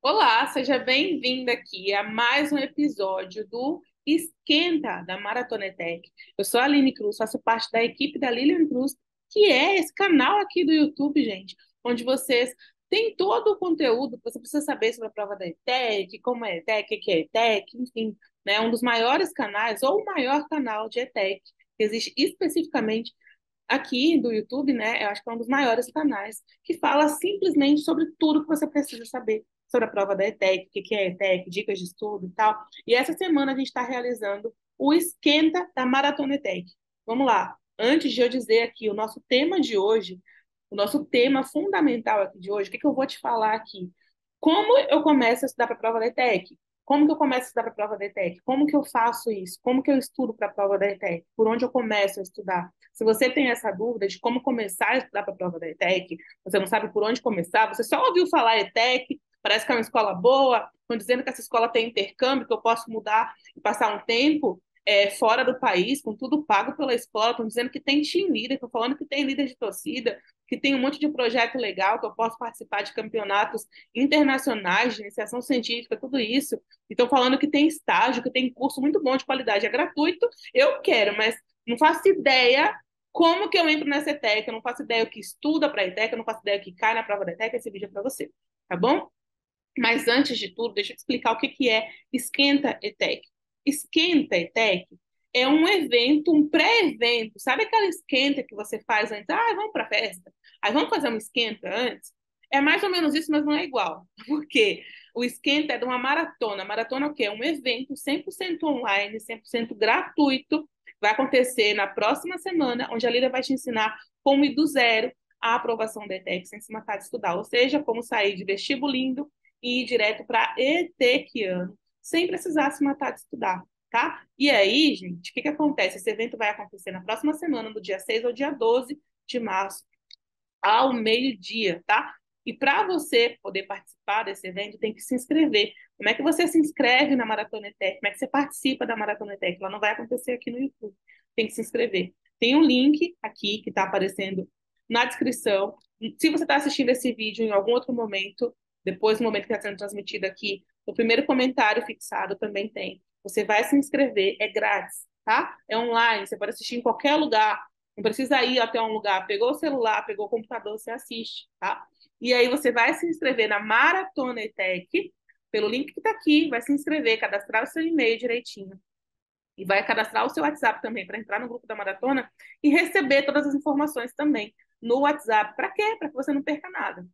Olá, seja bem-vinda aqui a mais um episódio do Esquenta da Maratona ETEC. Eu sou a Aline Cruz, faço parte da equipe da Lilian Cruz, que é esse canal aqui do YouTube, gente, onde vocês têm todo o conteúdo que você precisa saber sobre a prova da ETEC, como é a ETEC, o que é ETEC, enfim, né, um dos maiores canais, ou o maior canal de ETEC, que existe especificamente aqui do YouTube, né? Eu acho que é um dos maiores canais que fala simplesmente sobre tudo que você precisa saber sobre a prova da ETEC, o que é ETEC, dicas de estudo e tal. E essa semana a gente está realizando o Esquenta da Maratona ETEC. Vamos lá. Antes de eu dizer aqui o nosso tema de hoje, o nosso tema fundamental aqui de hoje, o que eu vou te falar aqui? Como eu começo a estudar para a prova da ETEC? Como que eu começo a estudar para a prova da ETEC? Como que eu faço isso? Como que eu estudo para a prova da ETEC? Por onde eu começo a estudar? Se você tem essa dúvida de como começar a estudar para a prova da ETEC, você não sabe por onde começar, você só ouviu falar ETEC, parece que é uma escola boa, estão dizendo que essa escola tem intercâmbio, que eu posso mudar e passar um tempo fora do país, com tudo pago pela escola, estão dizendo que tem team leader, estão falando que tem líder de torcida, que tem um monte de projeto legal, que eu posso participar de campeonatos internacionais, de iniciação científica, tudo isso. E estão falando que tem estágio, que tem curso muito bom de qualidade, é gratuito, eu quero, mas não faço ideia como que eu entro nessa ETEC, eu não faço ideia o que estuda para a ETEC, eu não faço ideia o que cai na prova da ETEC, esse vídeo é para você, tá bom? Mas antes de tudo, deixa eu te explicar o que que é Esquenta ETEC. Esquenta ETEC é um evento, um pré-evento. Sabe aquela esquenta que você faz antes? Ah, vamos para a festa. Aí vamos fazer uma esquenta antes? É mais ou menos isso, mas não é igual. Por quê? O esquenta é de uma maratona. Maratona é o quê? É um evento 100% online, 100% gratuito. Vai acontecer na próxima semana, onde a Lira vai te ensinar como ir do zero à aprovação da ETEC sem se matar de estudar. Ou seja, como sair de vestibulindo e ir direto para ETECiano, sem precisar se matar de estudar, tá? E aí, gente, o que que acontece? Esse evento vai acontecer na próxima semana, no dia 6 ou dia 12 de março, ao meio-dia, tá? E para você poder participar desse evento, tem que se inscrever. Como é que você se inscreve na Maratona ETEC? Como é que você participa da Maratona ETEC? Ela não vai acontecer aqui no YouTube. Tem que se inscrever. Tem um link aqui que está aparecendo na descrição. Se você está assistindo esse vídeo em algum outro momento, depois do momento que está sendo transmitido aqui, no primeiro comentário fixado também tem. Você vai se inscrever, é grátis, tá? É online, você pode assistir em qualquer lugar. Não precisa ir até um lugar. Pegou o celular, pegou o computador, você assiste, tá? E aí você vai se inscrever na Maratona ETEC, pelo link que está aqui, vai se inscrever, cadastrar o seu e-mail direitinho. E vai cadastrar o seu WhatsApp também para entrar no grupo da maratona e receber todas as informações também no WhatsApp. Para quê? Para que você não perca nada,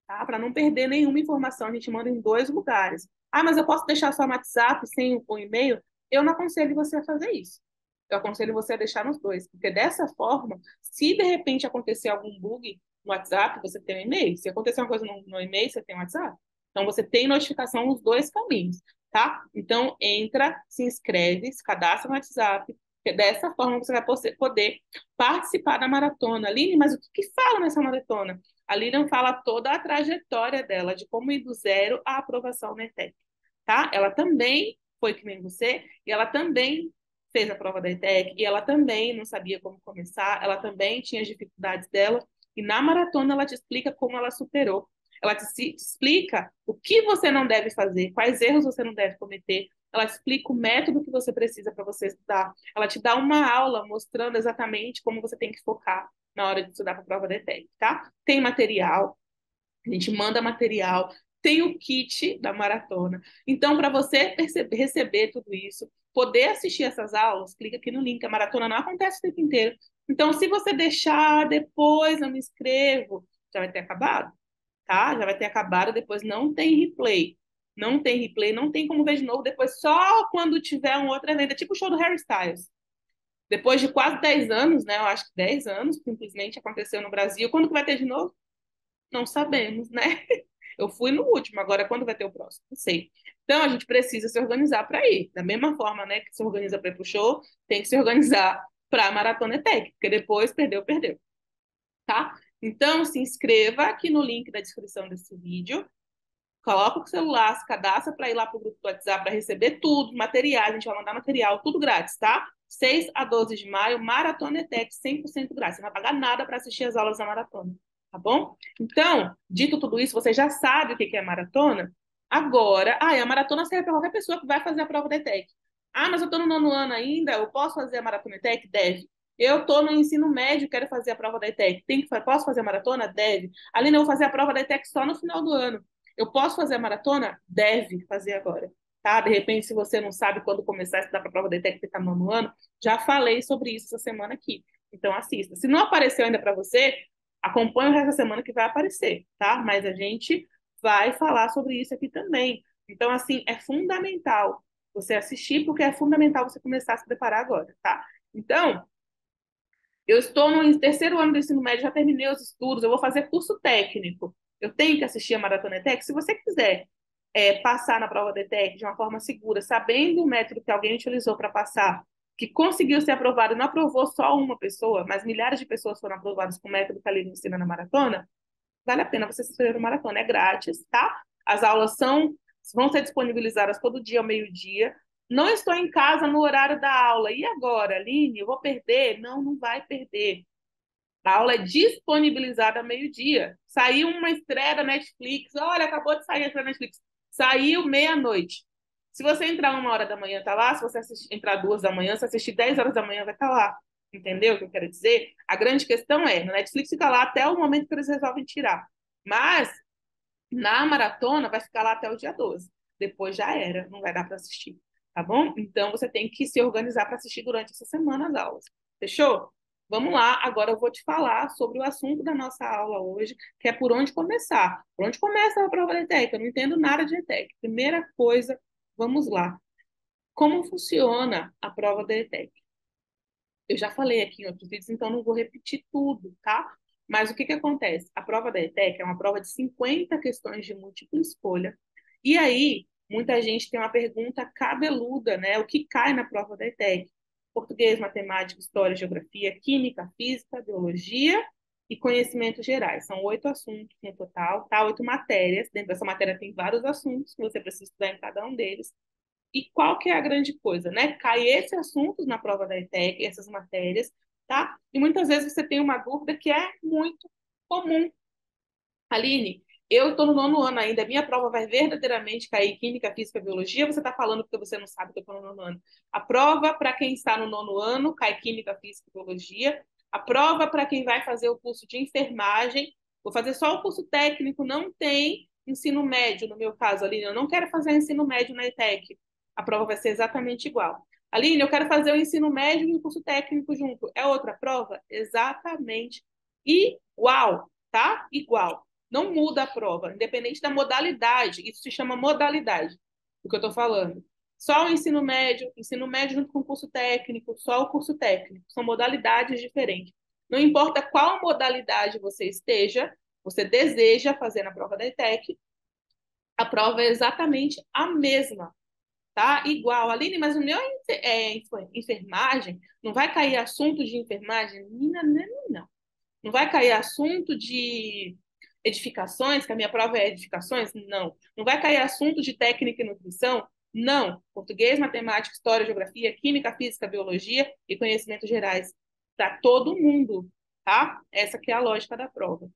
tá? Para não perder nenhuma informação. A gente manda em dois lugares. Ah, mas eu posso deixar só no WhatsApp sem o e-mail? Eu não aconselho você a fazer isso. Eu aconselho você a deixar nos dois, porque dessa forma, se de repente acontecer algum bug no WhatsApp, você tem um e-mail. Se acontecer uma coisa no e-mail, você tem um WhatsApp. Então, você tem notificação nos dois caminhos, tá? Então, entra, se inscreve, se cadastra no WhatsApp, porque dessa forma você vai poder participar da maratona. Aline, mas o que fala nessa maratona? A Lilian fala toda a trajetória dela, de como ir do zero à aprovação na ETEC, tá? Ela também foi que nem você, e ela também fez a prova da ETEC, e ela também não sabia como começar, ela também tinha as dificuldades dela, e na maratona ela te explica como ela superou. Ela te explica o que você não deve fazer, quais erros você não deve cometer. Ela te explica o método que você precisa para você estudar. Ela te dá uma aula mostrando exatamente como você tem que focar na hora de estudar para a prova da ETEC, tá? Tem material, a gente manda material, tem o kit da maratona. Então, para você receber tudo isso, poder assistir essas aulas, clica aqui no link. A maratona não acontece o tempo inteiro. Então, se você deixar depois, eu me inscrevo, já vai ter acabado, tá? Já vai ter acabado, depois não tem replay. Não tem replay, não tem como ver de novo, depois só quando tiver um outro evento. É tipo o show do Harry Styles. Depois de quase 10 anos, né? Eu acho que 10 anos, simplesmente aconteceu no Brasil. Quando que vai ter de novo? Não sabemos, né? Eu fui no último, agora quando vai ter o próximo? Não sei. Então a gente precisa se organizar para ir. Da mesma forma, né, que se organiza para ir para o show, tem que se organizar para a Maratona ETEC, porque depois perdeu, perdeu, tá? Então se inscreva aqui no link da descrição desse vídeo, coloca o celular, se cadastra para ir lá para o grupo do WhatsApp para receber tudo, materiais, a gente vai mandar material, tudo grátis, tá? 6 a 12 de maio, Maratona ETEC, 100% grátis. Você não vai pagar nada para assistir as aulas da maratona, tá bom? Então, dito tudo isso, você já sabe o que é maratona? Agora, a maratona serve para qualquer pessoa que vai fazer a prova da ETEC. Ah, mas eu estou no nono ano ainda, eu posso fazer a maratona ETEC? Deve. Eu estou no ensino médio, quero fazer a prova da ETEC. Posso fazer a maratona? Deve. Aline, eu vou fazer a prova da ETEC só no final do ano. Eu posso fazer a maratona? Deve fazer agora. Tá? De repente, se você não sabe quando começar a estudar para a prova da ETEC que está no nono ano, já falei sobre isso essa semana aqui. Então, assista. Se não apareceu ainda para você, acompanhe o resto da semana que vai aparecer, tá? Mas a gente vai falar sobre isso aqui também. Então, assim, é fundamental você assistir, porque é fundamental você começar a se preparar agora, tá? Então, eu estou no terceiro ano do ensino médio, já terminei os estudos, eu vou fazer curso técnico. Eu tenho que assistir a Maratona ETEC. Se você quiser passar na prova da ETEC de uma forma segura, sabendo o método que alguém utilizou para passar, que conseguiu ser aprovado, não aprovou só uma pessoa, mas milhares de pessoas foram aprovadas com o método que a Lili ensina na maratona, vale a pena você se inscrever no maratona, é grátis, tá? As aulas vão ser disponibilizadas todo dia ao meio-dia. Não estou em casa no horário da aula. E agora, Aline, eu vou perder? Não, não vai perder. A aula é disponibilizada ao meio-dia. Saiu uma estreia da Netflix. Olha, acabou de sair a estreia da Netflix. Saiu meia-noite. Se você entrar 1 hora da manhã, tá lá. Se você entrar 2 da manhã, se assistir 10 horas da manhã, vai estar lá. Entendeu o que eu quero dizer? A grande questão é, no Netflix fica lá até o momento que eles resolvem tirar. Mas na maratona vai ficar lá até o dia 12. Depois já era, não vai dar para assistir, tá bom? Então você tem que se organizar para assistir durante essa semana as aulas. Fechou? Vamos lá, agora eu vou te falar sobre o assunto da nossa aula hoje, que é por onde começar. Por onde começa a prova da ETEC? Eu não entendo nada de ETEC. Primeira coisa, vamos lá. Como funciona a prova da ETEC? Eu já falei aqui em outros vídeos, então não vou repetir tudo, tá? Mas o que que acontece? A prova da ETEC é uma prova de 50 questões de múltipla escolha. E aí, muita gente tem uma pergunta cabeluda, né? O que cai na prova da ETEC? Português, matemática, história, geografia, química, física, biologia e conhecimentos gerais. São 8 assuntos no total, tá? 8 matérias. Dentro dessa matéria tem vários assuntos que você precisa estudar em cada um deles. E qual que é a grande coisa, né? Cai esses assuntos na prova da ETEC, essas matérias, tá? E muitas vezes você tem uma dúvida que é muito comum. Aline, eu estou no nono ano ainda, a minha prova vai verdadeiramente cair Química, Física, Biologia, você está falando porque você não sabe que eu estou no nono ano. A prova para quem está no nono ano cai Química, Física, Biologia. A prova para quem vai fazer o curso de enfermagem, vou fazer só o curso técnico, não tem ensino médio, no meu caso, Aline, eu não quero fazer ensino médio na ETEC. A prova vai ser exatamente igual. Aline, eu quero fazer o ensino médio e o curso técnico junto. É outra prova? Exatamente igual, tá? Igual. Não muda a prova, independente da modalidade. Isso se chama modalidade, do que eu estou falando. Só o ensino médio junto com o curso técnico, só o curso técnico. São modalidades diferentes. Não importa qual modalidade você esteja, você deseja fazer na prova da ETEC, a prova é exatamente a mesma, tá? Igual. Aline, mas o meu é enfermagem, não vai cair assunto de enfermagem? Não. Não vai cair assunto de edificações, que a minha prova é edificações? Não. Não vai cair assunto de técnica e nutrição? Não. Português, matemática, história, geografia, química, física, biologia e conhecimentos gerais. Para todo mundo, tá? Essa que é a lógica da prova.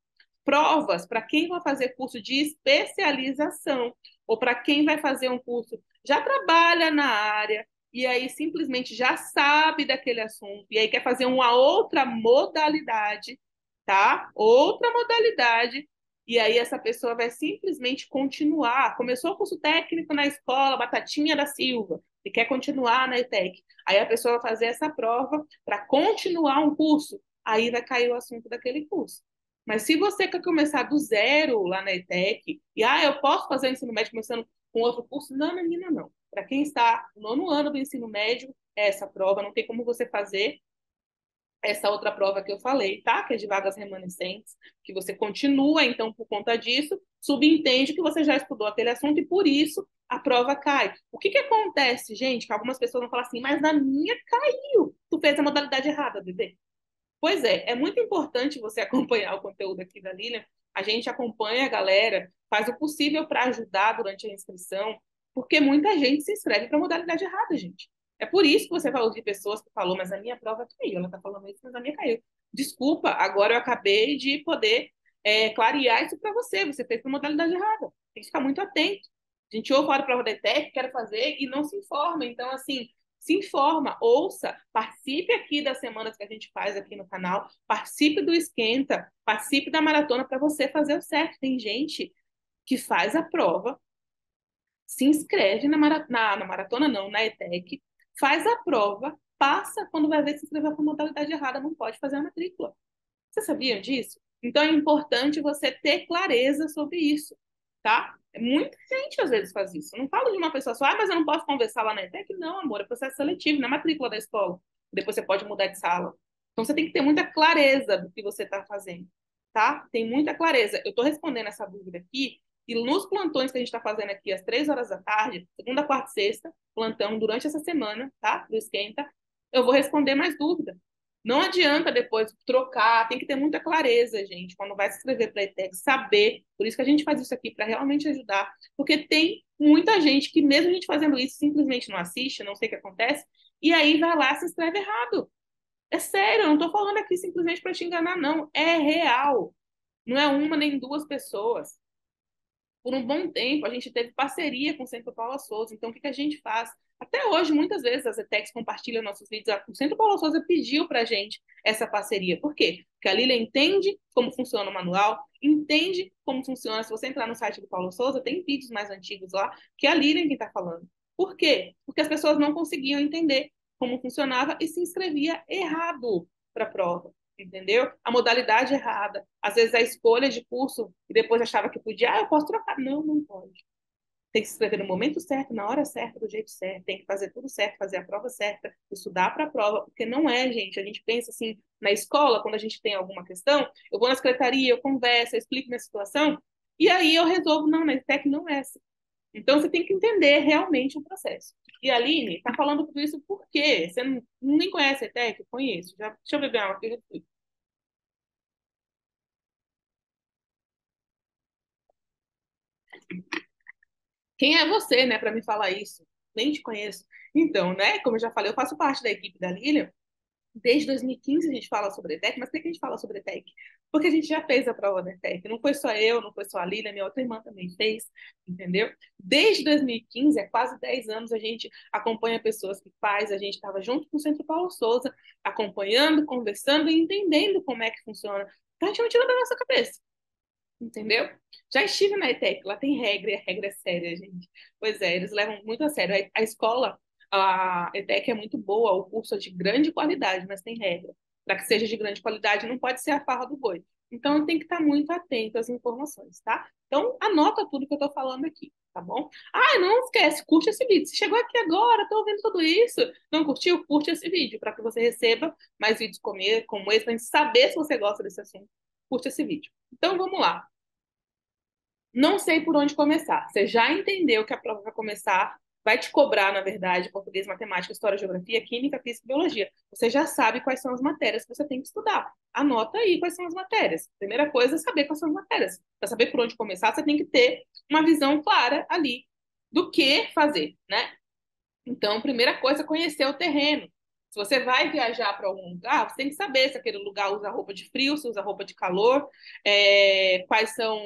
Provas para quem vai fazer curso de especialização ou para quem vai fazer um curso, já trabalha na área e aí simplesmente já sabe daquele assunto e aí quer fazer uma outra modalidade, tá? Outra modalidade. E aí essa pessoa vai simplesmente continuar. Começou o curso técnico na escola Batatinha da Silva e quer continuar na ETEC. Aí a pessoa vai fazer essa prova para continuar um curso. Aí vai cair o assunto daquele curso. Mas se você quer começar do zero lá na ETEC, e eu posso fazer o ensino médio começando com outro curso? Não, menina, não. Para quem está no nono ano do ensino médio, é essa prova, não tem como você fazer essa outra prova que eu falei, tá? Que é de vagas remanescentes, que você continua, então, por conta disso, subentende que você já estudou aquele assunto e por isso a prova cai. O que que acontece, gente? Que algumas pessoas vão falar assim, mas na minha caiu. Tu fez a modalidade errada, bebê. Pois é muito importante você acompanhar o conteúdo aqui da Lilian. A gente acompanha a galera, faz o possível para ajudar durante a inscrição, porque muita gente se inscreve para a modalidade errada, gente. É por isso que você vai ouvir pessoas que falou, mas a minha prova caiu. Ela está falando isso, mas a minha caiu. Desculpa, agora eu acabei de poder clarear isso para você. Você fez para a modalidade errada. Tem que ficar muito atento. A gente ouve fora prova da ETEC, quer fazer e não se informa. Então, assim, se informa, ouça, participe aqui das semanas que a gente faz aqui no canal, participe do Esquenta, participe da maratona para você fazer o certo. Tem gente que faz a prova, se inscreve na maratona, não, na ETEC, faz a prova, passa, quando vai ver se inscreveu com a modalidade errada, não pode fazer a matrícula. Você sabia disso? Então é importante você ter clareza sobre isso, tá? Muita gente às vezes faz isso. Eu não falo de uma pessoa só, mas eu não posso conversar lá na ETEC. Não, amor, é processo seletivo, na matrícula da escola. Depois você pode mudar de sala. Então você tem que ter muita clareza do que você está fazendo, tá? Tem muita clareza. Eu estou respondendo essa dúvida aqui, e nos plantões que a gente está fazendo aqui às 3 horas da tarde, segunda, quarta e sexta, plantão durante essa semana, tá? Do Esquenta, eu vou responder mais dúvidas. Não adianta depois trocar, tem que ter muita clareza, gente, quando vai se inscrever para a ETEC, saber. Por isso que a gente faz isso aqui, para realmente ajudar. Porque tem muita gente que, mesmo a gente fazendo isso, simplesmente não assiste, não sei o que acontece, e aí vai lá e se inscreve errado. É sério, eu não estou falando aqui simplesmente para te enganar, não. É real. Não é uma nem duas pessoas. Por um bom tempo, a gente teve parceria com o Centro Paula Souza. Então, o que a gente faz? Até hoje, muitas vezes, as ETECs compartilham nossos vídeos. O Centro Paula Souza pediu para a gente essa parceria. Por quê? Porque a Lília entende como funciona o manual, entende como funciona. Se você entrar no site do Paulo Souza, tem vídeos mais antigos lá, que é a Lília quem está falando. Por quê? Porque as pessoas não conseguiam entender como funcionava e se inscrevia errado para a prova, entendeu? A modalidade errada, às vezes a escolha de curso e depois achava que podia, eu posso trocar. Não, não pode. Tem que se inscrever no momento certo, na hora certa, do jeito certo, tem que fazer tudo certo, fazer a prova certa, estudar para a prova, porque não é, gente, a gente pensa assim, na escola, quando a gente tem alguma questão, eu vou na secretaria, eu converso, eu explico minha situação, e aí eu resolvo, não, na ETEC não é assim. Então, você tem que entender realmente o processo. E a Aline está falando tudo isso por quê? Você não, nem conhece a ETEC? Conheço. Já, deixa eu beber água aqui, eu já fui. Quem é você, né, para me falar isso? Nem te conheço. Então, né, como eu já falei, eu faço parte da equipe da Lilian. Desde 2015 a gente fala sobre a ETEC, mas por que a gente fala sobre a ETEC? Porque a gente já fez a prova da ETEC. Não foi só eu, não foi só a Lilian, minha outra irmã também fez, entendeu? Desde 2015, há quase 10 anos, a gente acompanha pessoas que faz, a gente estava junto com o Centro Paulo Souza, acompanhando, conversando e entendendo como é que funciona. Então, a gente não tira da nossa cabeça. Entendeu? Já estive na ETEC, lá tem regra, e a regra é séria, gente. Pois é, eles levam muito a sério. A escola, a ETEC é muito boa, o curso é de grande qualidade, mas tem regra. Para que seja de grande qualidade, não pode ser a farra do boi. Então, tem que estar muito atento às informações, tá? Então, anota tudo que eu estou falando aqui, tá bom? Ah, não esquece, curte esse vídeo. Se chegou aqui agora, estou ouvindo tudo isso, não curtiu? Curte esse vídeo, para que você receba mais vídeos como esse, para a gente saber se você gosta desse assunto. Curte esse vídeo. Então, vamos lá. Não sei por onde começar. Você já entendeu que a prova vai começar, vai te cobrar, na verdade, português, matemática, história, geografia, química, física e biologia. Você já sabe quais são as matérias que você tem que estudar. Anota aí quais são as matérias. Primeira coisa é saber quais são as matérias. Para saber por onde começar, você tem que ter uma visão clara ali do que fazer, né? Então, primeira coisa é conhecer o terreno. Se você vai viajar para algum lugar, você tem que saber se aquele lugar usa roupa de frio, se usa roupa de calor, quais são,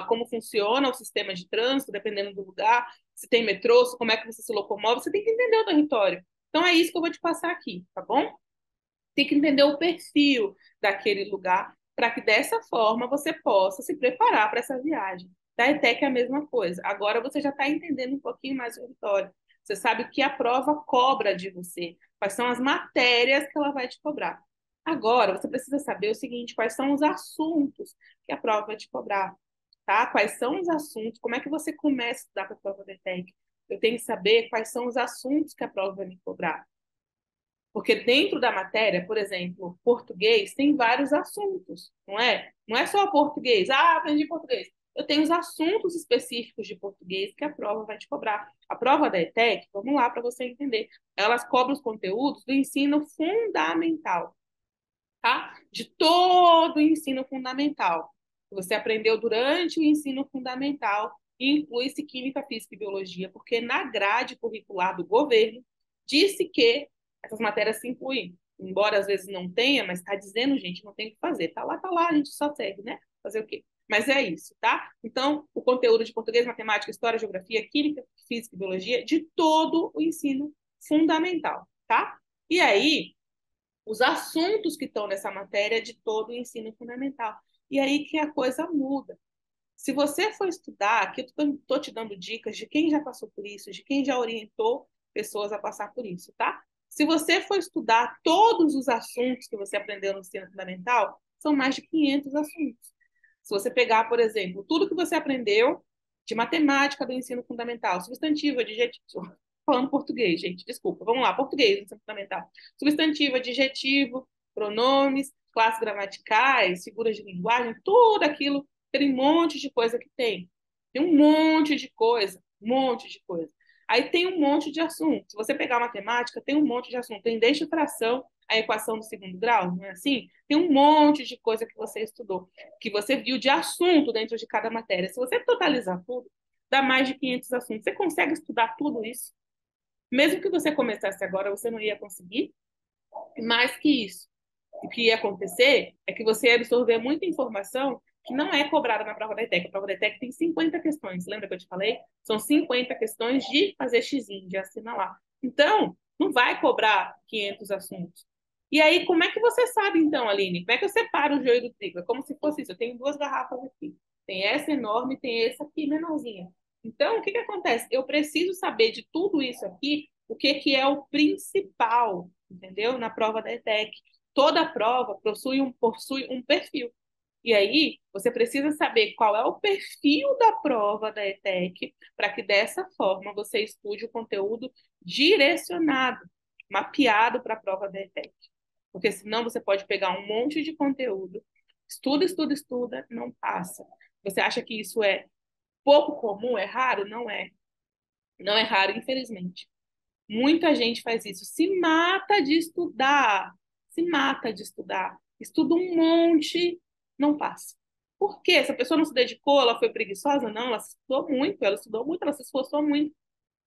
como funciona o sistema de trânsito, dependendo do lugar, se tem metrô, como é que você se locomove, você tem que entender o território. Então é isso que eu vou te passar aqui, tá bom? Tem que entender o perfil daquele lugar para que dessa forma você possa se preparar para essa viagem. Da ETEC é a mesma coisa. Agora você já está entendendo um pouquinho mais o território. Você sabe o que a prova cobra de você, quais são as matérias que ela vai te cobrar. Agora você precisa saber o seguinte: quais são os assuntos que a prova vai te cobrar, tá? Quais são os assuntos? Como é que você começa a estudar para a prova da ETEC? Eu tenho que saber quais são os assuntos que a prova vai me cobrar. Porque dentro da matéria, por exemplo, português, tem vários assuntos, não é? Não é só português. Ah, aprendi português. Eu tenho os assuntos específicos de português que a prova vai te cobrar. A prova da ETEC, vamos lá para você entender, elas cobram os conteúdos do ensino fundamental, tá? De todo o ensino fundamental. Que você aprendeu durante o ensino fundamental e inclui-se química, física e biologia, porque na grade curricular do governo disse que essas matérias se incluem. Embora às vezes não tenha, mas está dizendo, gente, não tem o que fazer. Tá lá, a gente só segue, né? Fazer o quê? Mas é isso, tá? Então, o conteúdo de português, matemática, história, geografia, química, física e biologia, de todo o ensino fundamental, tá? E aí, os assuntos que estão nessa matéria de todo o ensino fundamental. E aí que a coisa muda. Se você for estudar, aqui eu estou te dando dicas de quem já passou por isso, de quem já orientou pessoas a passar por isso, tá? Se você for estudar todos os assuntos que você aprendeu no ensino fundamental, são mais de 500 assuntos. Se você pegar, por exemplo, tudo que você aprendeu de matemática do ensino fundamental, substantivo, adjetivo, falando português, gente, desculpa, vamos lá, português, ensino fundamental. Substantivo, adjetivo, pronomes, classes gramaticais, figuras de linguagem, tudo aquilo, tem um monte de coisa que tem. Tem um monte de coisa, um monte de coisa. Aí tem um monte de assunto. Se você pegar matemática, tem um monte de assunto. Tem desde fração a equação do segundo grau, não é assim? Tem um monte de coisa que você estudou, que você viu de assunto dentro de cada matéria. Se você totalizar tudo, dá mais de 500 assuntos. Você consegue estudar tudo isso? Mesmo que você começasse agora, você não ia conseguir. Mais que isso, o que ia acontecer é que você ia absorver muita informação que não é cobrada na prova da ETEC. A prova da ETEC tem 50 questões, lembra que eu te falei? São 50 questões de fazer xizinho, de assinalar. Então, não vai cobrar 500 assuntos. E aí, como é que você sabe, então, Aline? Como é que eu separo o joio do trigo? É como se fosse isso. Eu tenho duas garrafas aqui. Tem essa enorme, tem essa aqui menorzinha. Então, o que que acontece? Eu preciso saber de tudo isso aqui, o que que é o principal, entendeu? Na prova da ETEC. Toda prova possui um perfil. E aí, você precisa saber qual é o perfil da prova da ETEC, para que dessa forma você estude o conteúdo direcionado, mapeado para a prova da ETEC. Porque senão você pode pegar um monte de conteúdo, estuda, estuda, estuda, não passa. Você acha que isso é pouco comum, é raro? Não é. Não é raro, infelizmente. Muita gente faz isso, se mata de estudar, se mata de estudar, estuda um monte, não passa. Por quê? Essa pessoa não se dedicou, ela foi preguiçosa? Não, ela estudou muito, ela se esforçou muito.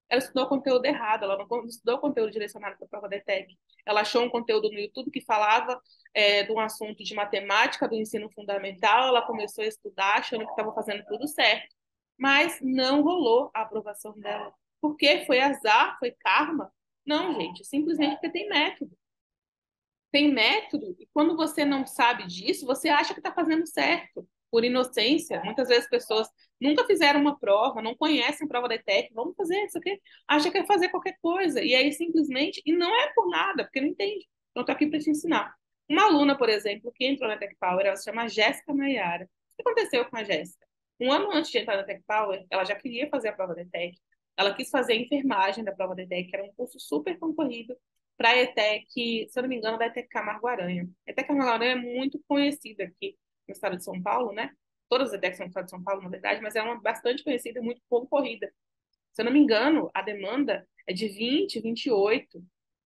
Ela estudou o conteúdo errado, ela não estudou o conteúdo direcionado para a prova da ETEC. Ela achou um conteúdo no YouTube que falava de um assunto de matemática do ensino fundamental, ela começou a estudar achando que estava fazendo tudo certo, mas não rolou a aprovação dela. Por quê? Foi azar? Foi karma? Não, gente, simplesmente porque tem método. Tem método, e quando você não sabe disso, você acha que está fazendo certo, por inocência. Muitas vezes pessoas nunca fizeram uma prova, não conhecem a prova da ETEC, vamos fazer isso aqui, acha que é fazer qualquer coisa, e aí simplesmente, e não é por nada, porque não entende. Então, estou aqui para te ensinar. Uma aluna, por exemplo, que entrou na Tech Power, ela se chama Jéssica Nayara. O que aconteceu com a Jéssica? Um ano antes de entrar na Tech Power, ela já queria fazer a prova da ETEC, ela quis fazer a enfermagem da prova da ETEC, que era um curso super concorrido, para a ETEC, se eu não me engano, da ETEC Camargo Aranha. A ETEC Camargo Aranha é muito conhecida aqui no estado de São Paulo, né? Todas as ETECs são no estado de São Paulo, na verdade, mas é uma bastante conhecida e muito concorrida. Se eu não me engano, a demanda é de 20, 28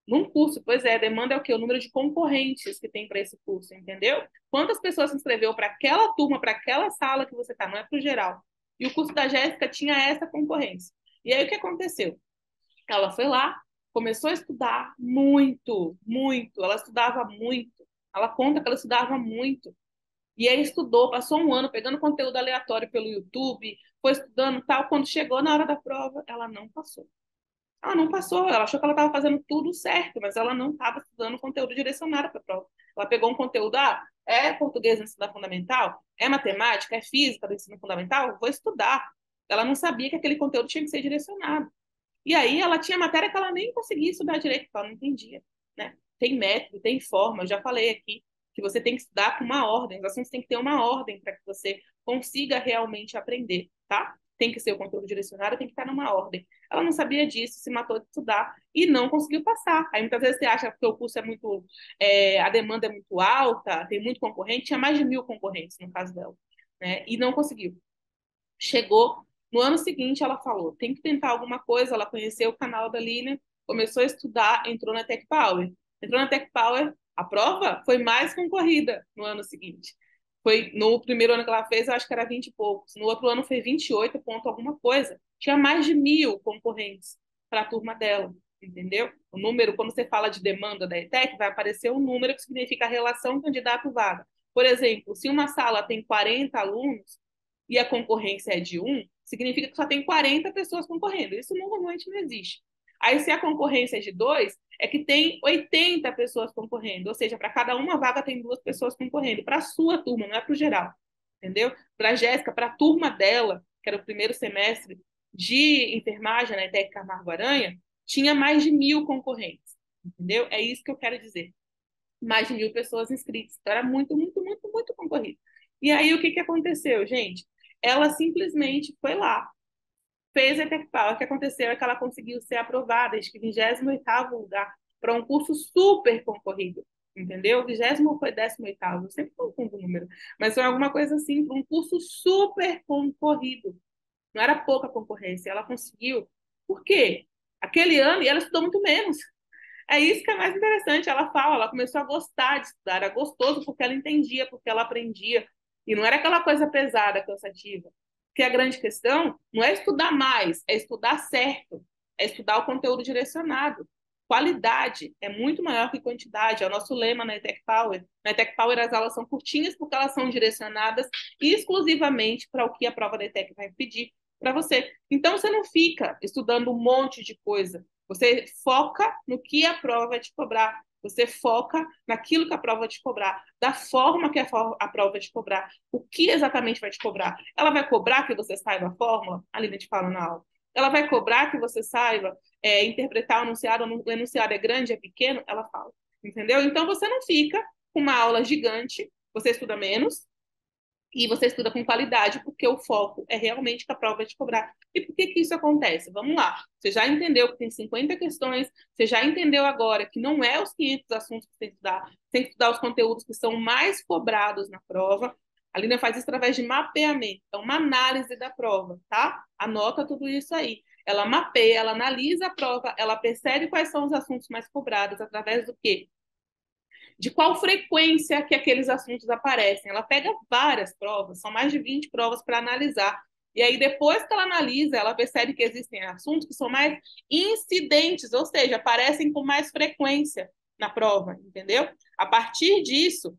num curso. Pois é, a demanda é o quê? O número de concorrentes que tem para esse curso, entendeu? Quantas pessoas se inscreveu para aquela turma, para aquela sala que você está, não é para o geral. E o curso da Jéssica tinha essa concorrência. E aí o que aconteceu? Ela foi lá, começou a estudar muito, muito. Ela estudava muito. Ela conta que ela estudava muito. E aí estudou, passou um ano pegando conteúdo aleatório pelo YouTube, foi estudando tal. Quando chegou na hora da prova, ela não passou. Ela não passou, ela achou que ela estava fazendo tudo certo, mas ela não estava estudando conteúdo direcionado para a prova. Ela pegou um conteúdo, é português no ensino fundamental? É matemática? É física do ensino fundamental? Vou estudar. Ela não sabia que aquele conteúdo tinha que ser direcionado. E aí ela tinha matéria que ela nem conseguia estudar direito, porque ela não entendia, né? Tem método, tem forma, eu já falei aqui que você tem que estudar com uma ordem, os assuntos têm que ter uma ordem para que você consiga realmente aprender, tá? Tem que ser o conteúdo direcionado, tem que estar numa ordem. Ela não sabia disso, se matou de estudar e não conseguiu passar. Aí muitas vezes você acha que o curso é muito, a demanda é muito alta, tem muito concorrente, tinha mais de 1.000 concorrentes no caso dela, né? E não conseguiu. Chegou no ano seguinte, ela falou: tem que tentar alguma coisa. Ela conheceu o canal da Lilian, começou a estudar, entrou na Tech Power. Entrou na Tech Power, a prova foi mais concorrida no ano seguinte. Foi no primeiro ano que ela fez, eu acho que era 20 e poucos. No outro ano foi 28 ponto alguma coisa. Tinha mais de 1.000 concorrentes para a turma dela, entendeu? O número, quando você fala de demanda da ETEC, vai aparecer um número que significa a relação candidato-vaga. Por exemplo, se uma sala tem 40 alunos, e a concorrência é de 1, significa que só tem 40 pessoas concorrendo. Isso normalmente não existe. Aí, se a concorrência é de 2, é que tem 80 pessoas concorrendo. Ou seja, para cada uma vaga tem 2 pessoas concorrendo. Para a sua turma, não é para o geral. Entendeu? Para a Jéssica, para a turma dela, que era o primeiro semestre de enfermagem na ETEC Camargo Aranha, tinha mais de 1.000 concorrentes. Entendeu? É isso que eu quero dizer. Mais de 1.000 pessoas inscritas. Então, era muito, muito, muito, muito concorrido. E aí, o que, que aconteceu, gente? Ela simplesmente foi lá, fez a ETECPAL. O que aconteceu é que ela conseguiu ser aprovada, acho que 28º lugar, para um curso super concorrido, entendeu? 20º foi 18º, eu sempre confundo o número, mas foi alguma coisa assim, para um curso super concorrido. Não era pouca concorrência, ela conseguiu. Por quê? Aquele ano, e ela estudou muito menos. É isso que é mais interessante. Ela fala, ela começou a gostar de estudar, era gostoso porque ela entendia, porque ela aprendia. E não era aquela coisa pesada, cansativa. Porque a grande questão não é estudar mais, é estudar certo, é estudar o conteúdo direcionado. Qualidade é muito maior que quantidade, é o nosso lema na ETEC Power. Na ETEC Power as aulas são curtinhas porque elas são direcionadas exclusivamente para o que a prova da ETEC vai pedir para você. Então você não fica estudando um monte de coisa. Você foca no que a prova vai te cobrar. Você foca naquilo que a prova vai te cobrar, da forma que a prova vai te cobrar, o que exatamente vai te cobrar. Ela vai cobrar que você saiba a fórmula? A Lina te fala na aula. Ela vai cobrar que você saiba interpretar o enunciado, o enunciado é grande, é pequeno? Ela fala. Entendeu? Então você não fica com uma aula gigante, você estuda menos, e você estuda com qualidade, porque o foco é realmente que a prova vai te cobrar. E por que que isso acontece? Vamos lá. Você já entendeu que tem 50 questões, você já entendeu agora que não é os 500 assuntos que você tem que estudar os conteúdos que são mais cobrados na prova. A Lina faz isso através de mapeamento, então uma análise da prova, tá? Anota tudo isso aí. Ela mapeia, ela analisa a prova, ela percebe quais são os assuntos mais cobrados através do quê? De qual frequência que aqueles assuntos aparecem. Ela pega várias provas, são mais de 20 provas para analisar. E aí, depois que ela analisa, ela percebe que existem assuntos que são mais incidentes, ou seja, aparecem com mais frequência na prova, entendeu? A partir disso,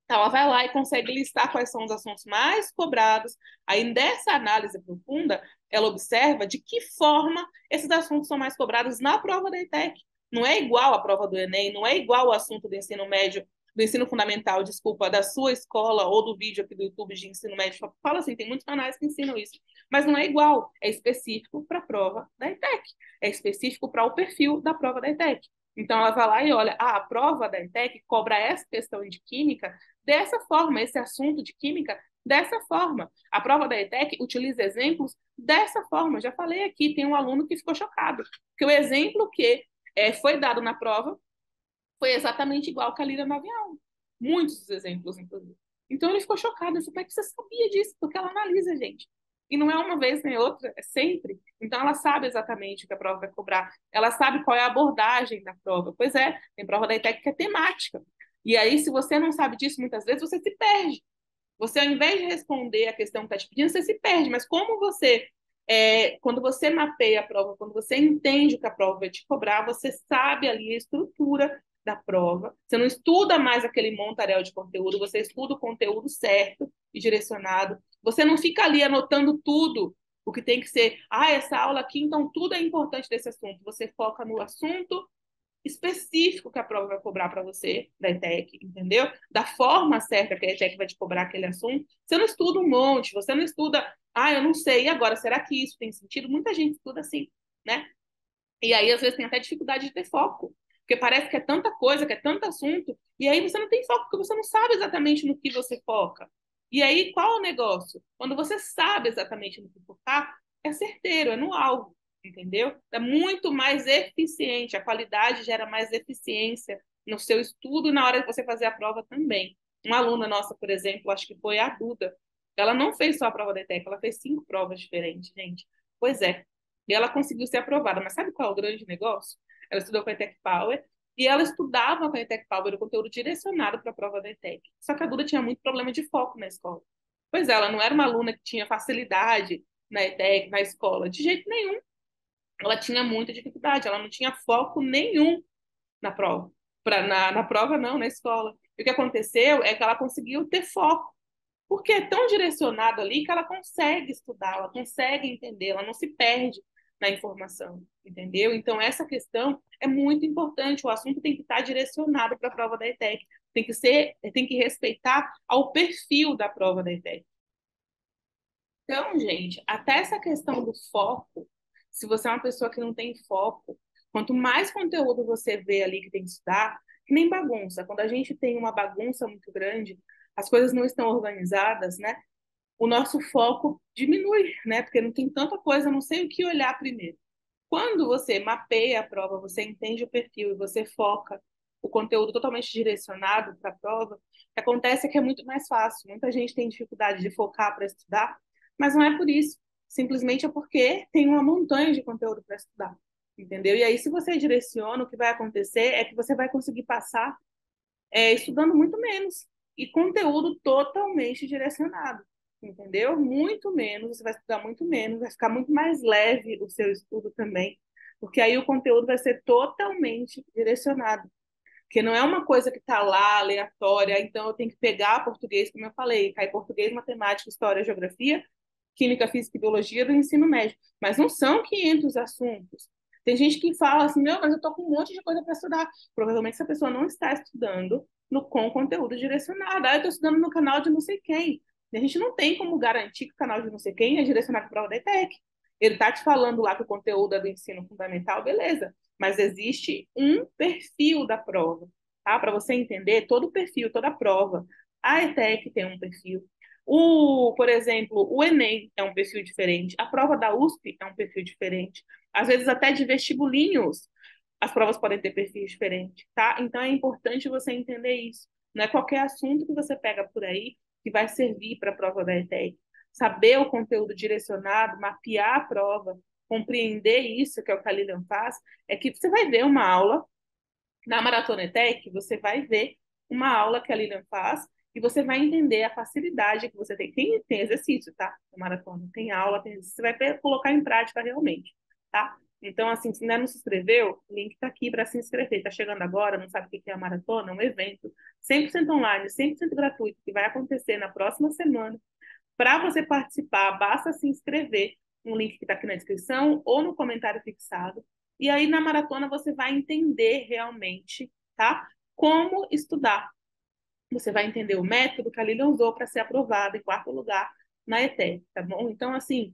ela vai lá e consegue listar quais são os assuntos mais cobrados. Aí, dessa análise profunda, ela observa de que forma esses assuntos são mais cobrados na prova da ETEC. Não é igual à prova do Enem, não é igual ao assunto do ensino médio, do ensino fundamental, desculpa, da sua escola ou do vídeo aqui do YouTube de ensino médio. Fala assim, tem muitos canais que ensinam isso. Mas não é igual, é específico para a prova da ETEC. É específico para o perfil da prova da ETEC. Então, ela vai lá e olha, a prova da ETEC cobra essa questão de química dessa forma, esse assunto de química dessa forma. A prova da ETEC utiliza exemplos dessa forma. Já falei aqui, tem um aluno que ficou chocado, porque o exemplo que foi dado na prova foi exatamente igual que a Lira Nove aula. Muitos exemplos, inclusive. Então ele ficou chocado. Eu falei, como é que você sabia disso? Porque ela analisa, gente. E não é uma vez nem outra, é sempre. Então ela sabe exatamente o que a prova vai cobrar. Ela sabe qual é a abordagem da prova. Pois é, tem prova da ETEC que é temática. E aí, se você não sabe disso, muitas vezes você se perde. Você, ao invés de responder a questão que está te pedindo, você se perde. Mas como quando você mapeia a prova, quando você entende o que a prova vai te cobrar, você sabe ali a estrutura da prova. Você não estuda mais aquele montaréu de conteúdo, você estuda o conteúdo certo e direcionado. Você não fica ali anotando tudo o que tem que ser. Ah, essa aula aqui, então tudo é importante desse assunto. Você foca no assunto específico que a prova vai cobrar para você, da ETEC, entendeu? Da forma certa que a ETEC vai te cobrar aquele assunto. Você não estuda um monte, você não estuda, eu não sei, e agora, será que isso tem sentido? Muita gente estuda assim, né? E aí, às vezes, tem até dificuldade de ter foco, porque parece que é tanta coisa, que é tanto assunto, e aí você não tem foco, porque você não sabe exatamente no que você foca. E aí, qual é o negócio? Quando você sabe exatamente no que focar, é certeiro, é no alvo, entendeu? É muito mais eficiente, a qualidade gera mais eficiência no seu estudo e na hora de você fazer a prova também. Uma aluna nossa, por exemplo, acho que foi a Duda, ela não fez só a prova da ETEC, ela fez 5 provas diferentes, gente. Pois é, e ela conseguiu ser aprovada. Mas sabe qual é o grande negócio? Ela estudou com a ETEC Power e ela estudava com a ETEC Power o conteúdo direcionado para a prova da ETEC. Só que a Duda tinha muito problema de foco na escola. Pois é, ela não era uma aluna que tinha facilidade na ETEC, na escola, de jeito nenhum. Ela tinha muita dificuldade, ela não tinha foco nenhum na prova. Na prova, não, na escola. E o que aconteceu é que ela conseguiu ter foco. porque é tão direcionado ali que ela consegue estudar, ela consegue entender, ela não se perde na informação, entendeu? Então, essa questão é muito importante, o assunto tem que estar direcionado para a prova da ETEC, tem que respeitar ao perfil da prova da ETEC. Então, gente, até essa questão do foco, se você é uma pessoa que não tem foco, quanto mais conteúdo você vê ali que tem que estudar, que nem bagunça. Quando a gente tem uma bagunça muito grande, as coisas não estão organizadas, né? O nosso foco diminui, né? Porque não tem tanta coisa, não sei o que olhar primeiro. Quando você mapeia a prova, você entende o perfil e você foca o conteúdo totalmente direcionado para a prova, o que acontece é que é muito mais fácil. Muita gente tem dificuldade de focar para estudar, mas não é por isso. Simplesmente é porque tem uma montanha de conteúdo para estudar, entendeu? E aí, se você direciona, o que vai acontecer é que você vai conseguir passar estudando muito menos e conteúdo totalmente direcionado, entendeu? Muito menos, você vai estudar muito menos, vai ficar muito mais leve o seu estudo também, porque aí o conteúdo vai ser totalmente direcionado. Porque não é uma coisa que está lá, aleatória, então eu tenho que pegar português, como eu falei, cai português, matemática, história, geografia, química, física e biologia do ensino médio. Mas não são 500 assuntos. Tem gente que fala assim, meu, mas eu estou com um monte de coisa para estudar. Provavelmente essa pessoa não está estudando com conteúdo direcionado. Ah, eu estou estudando no canal de não sei quem. E a gente não tem como garantir que o canal de não sei quem é direcionado para a prova da ETEC. Ele está te falando lá que o conteúdo é do ensino fundamental, beleza. Mas existe um perfil da prova, tá? Para você entender todo o perfil, toda a prova. A ETEC tem um perfil, por exemplo, o Enem é um perfil diferente, a prova da USP é um perfil diferente. Às vezes, até de vestibulinhos, as provas podem ter perfis diferentes, tá? Então, é importante você entender isso. Não é qualquer assunto que você pega por aí que vai servir para a prova da ETEC. Saber o conteúdo direcionado, mapear a prova, compreender isso, que é o que a Lilian faz, é que você vai ver uma aula na Maratona ETEC, você vai ver uma aula que a Lilian faz e você vai entender a facilidade que você tem. Tem exercício, tá? Na maratona. Tem aula, tem exercício. Você vai colocar em prática realmente, tá? Então, assim, se ainda não se inscreveu, o link está aqui para se inscrever. Está chegando agora, não sabe o que é a maratona? É um evento 100% online, 100% gratuito, que vai acontecer na próxima semana. Para você participar, basta se inscrever no link que está aqui na descrição ou no comentário fixado. E aí, na maratona, você vai entender realmente, tá? Como estudar. Você vai entender o método que a Lilian usou para ser aprovada em quarto lugar na ETEC, tá bom? Então, assim,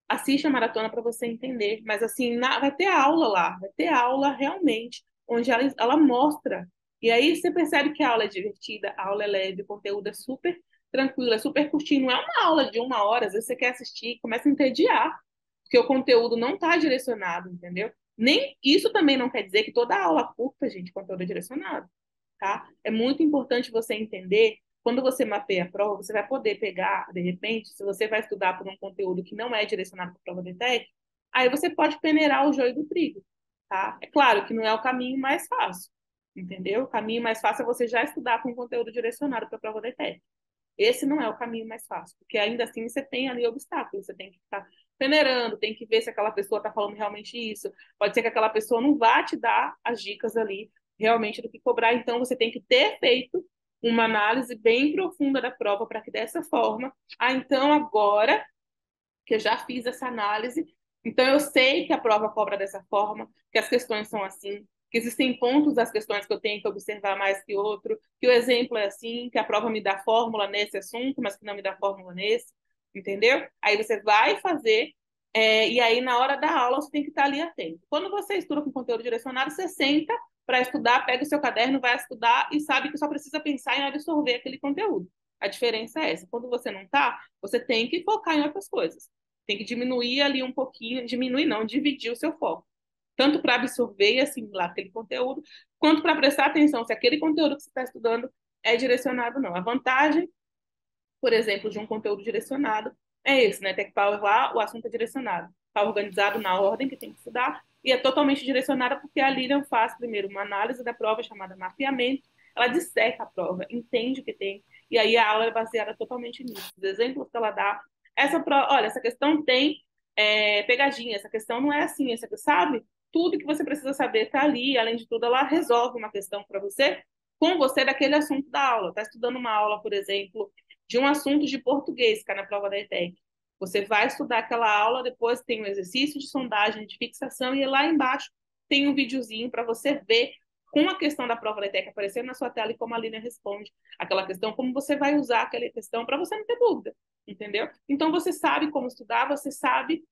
assiste a maratona para você entender. Mas, assim, vai ter aula lá, vai ter aula realmente, onde ela mostra. E aí você percebe que a aula é divertida, a aula é leve, o conteúdo é super tranquilo, é super curtinho. Não é uma aula de 1 hora, às vezes você quer assistir e começa a entediar, porque o conteúdo não está direcionado, entendeu? Nem isso também não quer dizer que toda aula curta, gente, conteúdo é direcionado, tá? É muito importante você entender, quando você mapeia a prova, você vai poder pegar, de repente, se você vai estudar por um conteúdo que não é direcionado para a prova de ETEC, aí você pode peneirar o joio do trigo, tá? É claro que não é o caminho mais fácil, entendeu? O caminho mais fácil é você já estudar com conteúdo direcionado para a prova da ETEC. Esse não é o caminho mais fácil, porque ainda assim você tem ali obstáculos, você tem que ficar peneirando, tem que ver se aquela pessoa está falando realmente isso. Pode ser que aquela pessoa não vá te dar as dicas ali realmente do que cobrar, então você tem que ter feito uma análise bem profunda da prova para que dessa forma, então agora que eu já fiz essa análise, então eu sei que a prova cobra dessa forma, que as questões são assim, que existem pontos das questões que eu tenho que observar mais que outro, que o exemplo é assim, que a prova me dá fórmula nesse assunto, mas que não me dá fórmula nesse, entendeu? Aí você vai fazer, e aí na hora da aula você tem que estar ali atento. Quando você estuda com conteúdo direcionado, você senta para estudar, pega o seu caderno, vai estudar e sabe que só precisa pensar em absorver aquele conteúdo. A diferença é essa. Quando você não está, você tem que focar em outras coisas. Tem que diminuir ali um pouquinho, diminuir não, dividir o seu foco. Tanto para absorver e assimilar aquele conteúdo, quanto para prestar atenção se aquele conteúdo que você está estudando é direcionado ou não. A vantagem, por exemplo, de um conteúdo direcionado é esse, né? Tem que Power lá, o assunto é direcionado. Está organizado na ordem que tem que estudar e é totalmente direcionada porque a Lilian faz primeiro uma análise da prova chamada mapeamento, ela disseca a prova, entende o que tem, e aí a aula é baseada totalmente nisso. Os exemplos que ela dá, olha, essa questão tem pegadinha, essa questão não é assim, essa, sabe? Tudo que você precisa saber está ali, além de tudo, ela resolve uma questão para você, com você daquele assunto da aula. Está estudando uma aula, por exemplo, de um assunto de português, que cai na prova da ETEC. Você vai estudar aquela aula, depois tem um exercício de sondagem, de fixação, e lá embaixo tem um videozinho para você ver com a questão da prova da ETEC aparecendo na sua tela e como a Línia responde aquela questão, como você vai usar aquela questão para você não ter dúvida, entendeu? Então você sabe como estudar, você sabe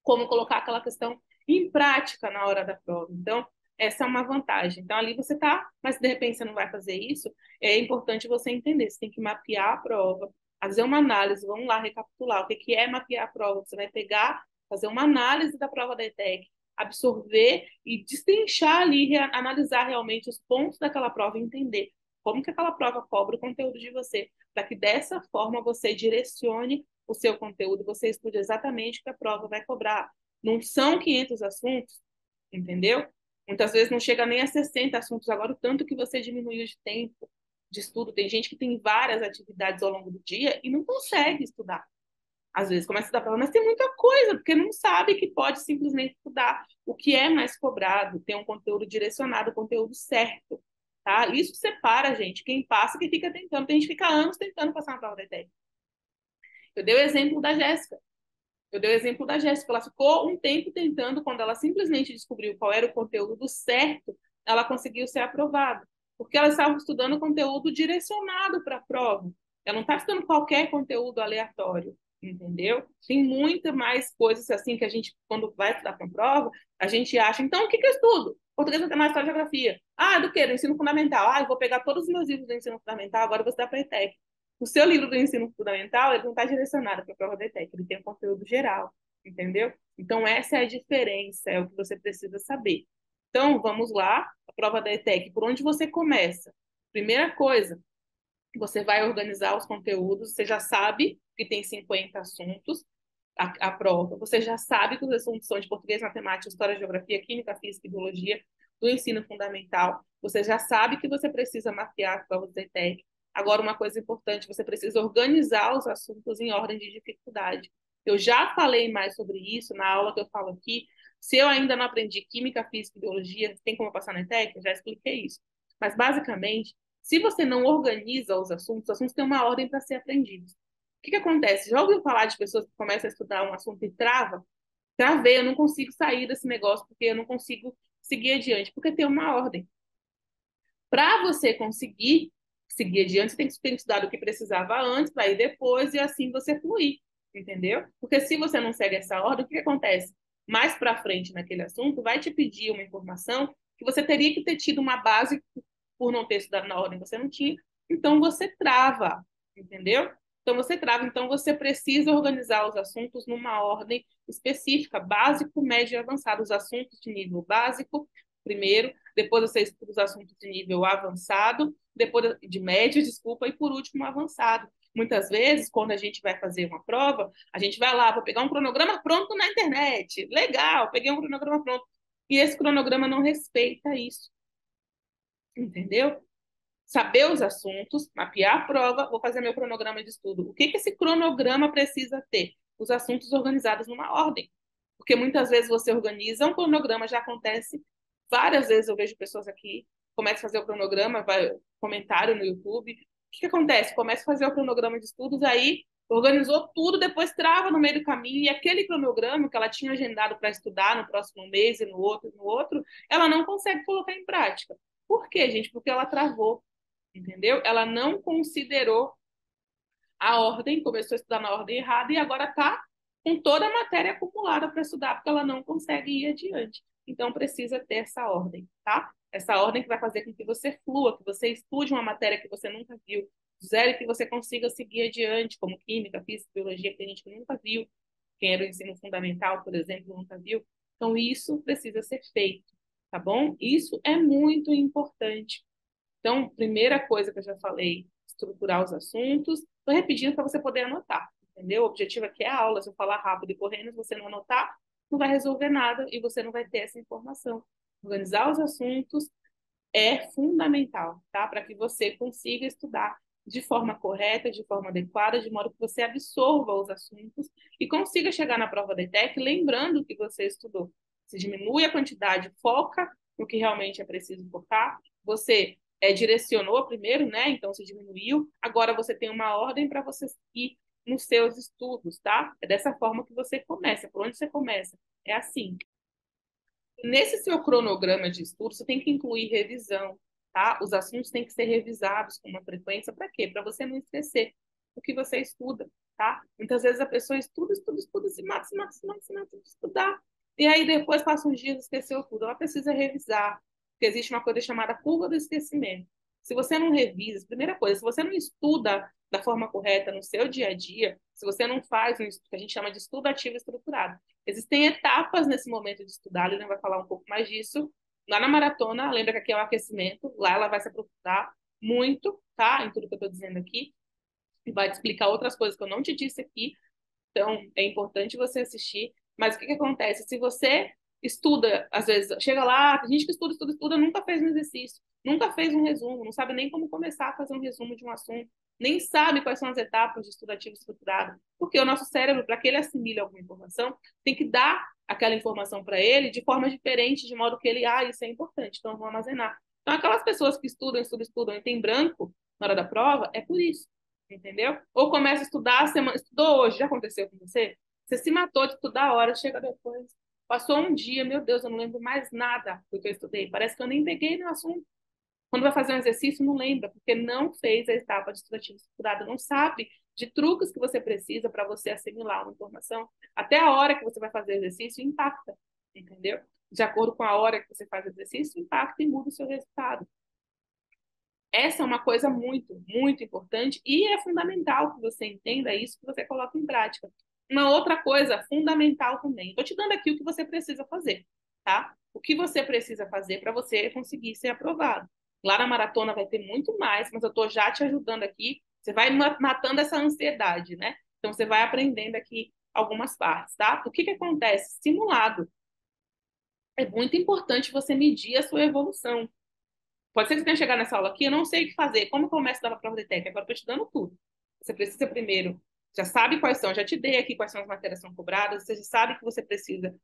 como colocar aquela questão em prática na hora da prova. Então, essa é uma vantagem. Então, ali você está, mas de repente você não vai fazer isso, é importante você entender. Você tem que mapear a prova, fazer uma análise, vamos lá recapitular. O que é mapear a prova? Você vai pegar, fazer uma análise da prova da ETEC, absorver e destrinchar ali, analisar realmente os pontos daquela prova e entender como que aquela prova cobra o conteúdo de você, para que dessa forma você direcione o seu conteúdo, você estude exatamente o que a prova vai cobrar. Não são 500 assuntos, entendeu? Muitas vezes não chega nem a 60 assuntos. Agora, o tanto que você diminuiu de tempo de estudo. Tem gente que tem várias atividades ao longo do dia e não consegue estudar. Às vezes começa a estudar prova, mas tem muita coisa, porque não sabe que pode simplesmente estudar o que é mais cobrado, ter um conteúdo direcionado, o conteúdo certo. Tá? Isso separa, gente, quem passa e quem fica tentando. Tem gente que fica anos tentando passar na prova da ETEC. Eu dei o exemplo da Jéssica. Ela ficou um tempo tentando, quando ela simplesmente descobriu qual era o conteúdo certo, ela conseguiu ser aprovada. Porque ela estava estudando conteúdo direcionado para a prova. Ela não está estudando qualquer conteúdo aleatório, entendeu? Tem muita mais coisas assim que a gente, quando vai estudar para a prova, a gente acha, então, o que eu estudo? Português, matemática, geografia. Ah, do quê? Do ensino fundamental. Ah, eu vou pegar todos os meus livros do ensino fundamental, agora eu vou estudar para a ETEC. O seu livro do ensino fundamental, ele não está direcionado para a prova da ETEC, ele tem um conteúdo geral, entendeu? Então, essa é a diferença, é o que você precisa saber. Então, vamos lá, a prova da ETEC, por onde você começa? Primeira coisa, você vai organizar os conteúdos, você já sabe que tem 50 assuntos, a prova, você já sabe que os assuntos são de português, matemática, história, geografia, química, física e biologia, do ensino fundamental, você já sabe que você precisa mapear as provas da ETEC. Agora, uma coisa importante, você precisa organizar os assuntos em ordem de dificuldade. Eu já falei mais sobre isso na aula que eu falo aqui. Se eu ainda não aprendi química, física e biologia, tem como eu passar na ETEC? Eu já expliquei isso. Mas, basicamente, se você não organiza os assuntos têm uma ordem para ser aprendidos. O que acontece? Já ouviu falar de pessoas que começam a estudar um assunto e trava? Travei, eu não consigo sair desse negócio porque eu não consigo seguir adiante, porque tem uma ordem. Para você conseguir seguir adiante, você tem que ter estudado o que precisava antes, para ir depois, e assim você fluir, entendeu? Porque se você não segue essa ordem, o que acontece? Mais para frente naquele assunto, vai te pedir uma informação que você teria que ter tido uma base por não ter estudado na ordem, você não tinha, então você trava, entendeu? Então você trava, então você precisa organizar os assuntos numa ordem específica, básico, médio e avançado. Os assuntos de nível básico, primeiro, depois você estuda os assuntos de nível avançado, depois de médio, desculpa, e por último, avançado. Muitas vezes, quando a gente vai fazer uma prova, a gente vai lá, vou pegar um cronograma pronto na internet. Legal, peguei um cronograma pronto. E esse cronograma não respeita isso. Entendeu? Saber os assuntos, mapear a prova, vou fazer meu cronograma de estudo. O que esse cronograma precisa ter? Os assuntos organizados numa ordem. Porque muitas vezes você organiza um cronograma, já acontece várias vezes, eu vejo pessoas aqui, começa a fazer o cronograma, vai comentário no YouTube. O que acontece? Começa a fazer o cronograma de estudos, aí organizou tudo, depois trava no meio do caminho, e aquele cronograma que ela tinha agendado para estudar no próximo mês e no outro, ela não consegue colocar em prática. Por quê, gente? Porque ela travou, entendeu? Ela não considerou a ordem, começou a estudar na ordem errada e agora está com toda a matéria acumulada para estudar, porque ela não consegue ir adiante. Então, precisa ter essa ordem, tá? Essa ordem que vai fazer com que você flua, que você estude uma matéria que você nunca viu, zero, que você consiga seguir adiante, como química, física, biologia, que tem gente que nunca viu, quem era o ensino fundamental, por exemplo, nunca viu. Então, isso precisa ser feito, tá bom? Isso é muito importante. Então, primeira coisa que eu já falei, estruturar os assuntos. Estou repetindo para você poder anotar, entendeu? O objetivo aqui é a aula. Se eu falar rápido e correndo, se você não anotar, não vai resolver nada e você não vai ter essa informação. Organizar os assuntos é fundamental, tá? Para que você consiga estudar de forma correta, de forma adequada, de modo que você absorva os assuntos e consiga chegar na prova da ETEC lembrando o que você estudou. Você diminui a quantidade, foca no que realmente é preciso focar, você direcionou primeiro, né? Então você diminuiu. Agora você tem uma ordem para você ir nos seus estudos, tá? É dessa forma que você começa. Por onde você começa? É assim. Nesse seu cronograma de estudo, você tem que incluir revisão, tá? Os assuntos têm que ser revisados com uma frequência, para quê? Para você não esquecer o que você estuda, tá? Muitas vezes a pessoa estuda, se mata de estudar, e aí depois passa uns dias e esqueceu tudo. Ela precisa revisar, porque existe uma coisa chamada curva do esquecimento. Se você não revisa, primeira coisa, se você não estuda da forma correta no seu dia a dia, se você não faz o que a gente chama de estudo ativo estruturado, existem etapas nesse momento de estudar, a Lilian vai falar um pouco mais disso. Lá na maratona, lembra que aqui é o aquecimento, lá ela vai se aprofundar muito, tá? Em tudo que eu estou dizendo aqui, e vai te explicar outras coisas que eu não te disse aqui, então é importante você assistir. Mas o que que acontece? Se você estuda, às vezes, chega lá, tem gente que estuda, nunca fez um exercício, nunca fez um resumo, não sabe nem como começar a fazer um resumo de um assunto, nem sabe quais são as etapas de estudo ativo estruturado, porque o nosso cérebro, para que ele assimile alguma informação, tem que dar aquela informação para ele de forma diferente, de modo que ele, isso é importante, então eu vou armazenar. Então, aquelas pessoas que estudam e tem branco na hora da prova, é por isso, entendeu? Ou começa a estudar, semana, estudou hoje, já aconteceu com você? Você se matou de estudar a hora, chega depois. Passou um dia, meu Deus, eu não lembro mais nada do que eu estudei. Parece que eu nem peguei no assunto. Quando vai fazer um exercício, não lembra, porque não fez a etapa de estudativo estruturado, não sabe de truques que você precisa para você assimilar uma informação. Até a hora que você vai fazer o exercício, impacta, entendeu? De acordo com a hora que você faz o exercício, impacta e muda o seu resultado. Essa é uma coisa muito, muito importante e é fundamental que você entenda isso, que você coloque em prática. Uma outra coisa fundamental também. Estou te dando aqui o que você precisa fazer, tá? O que você precisa fazer para você conseguir ser aprovado. Lá na maratona vai ter muito mais, mas eu estou já te ajudando aqui. Você vai matando essa ansiedade, né? Então você vai aprendendo aqui algumas partes, tá? O que que acontece? Simulado. É muito importante você medir a sua evolução. Pode ser que você tenha chegado nessa aula aqui, eu não sei o que fazer. Como eu começo a dar a prova de técnica? Agora eu estou te dando tudo. Você precisa primeiro, já sabe quais são, já te dei aqui quais são as matérias que são cobradas, você já sabe que você precisa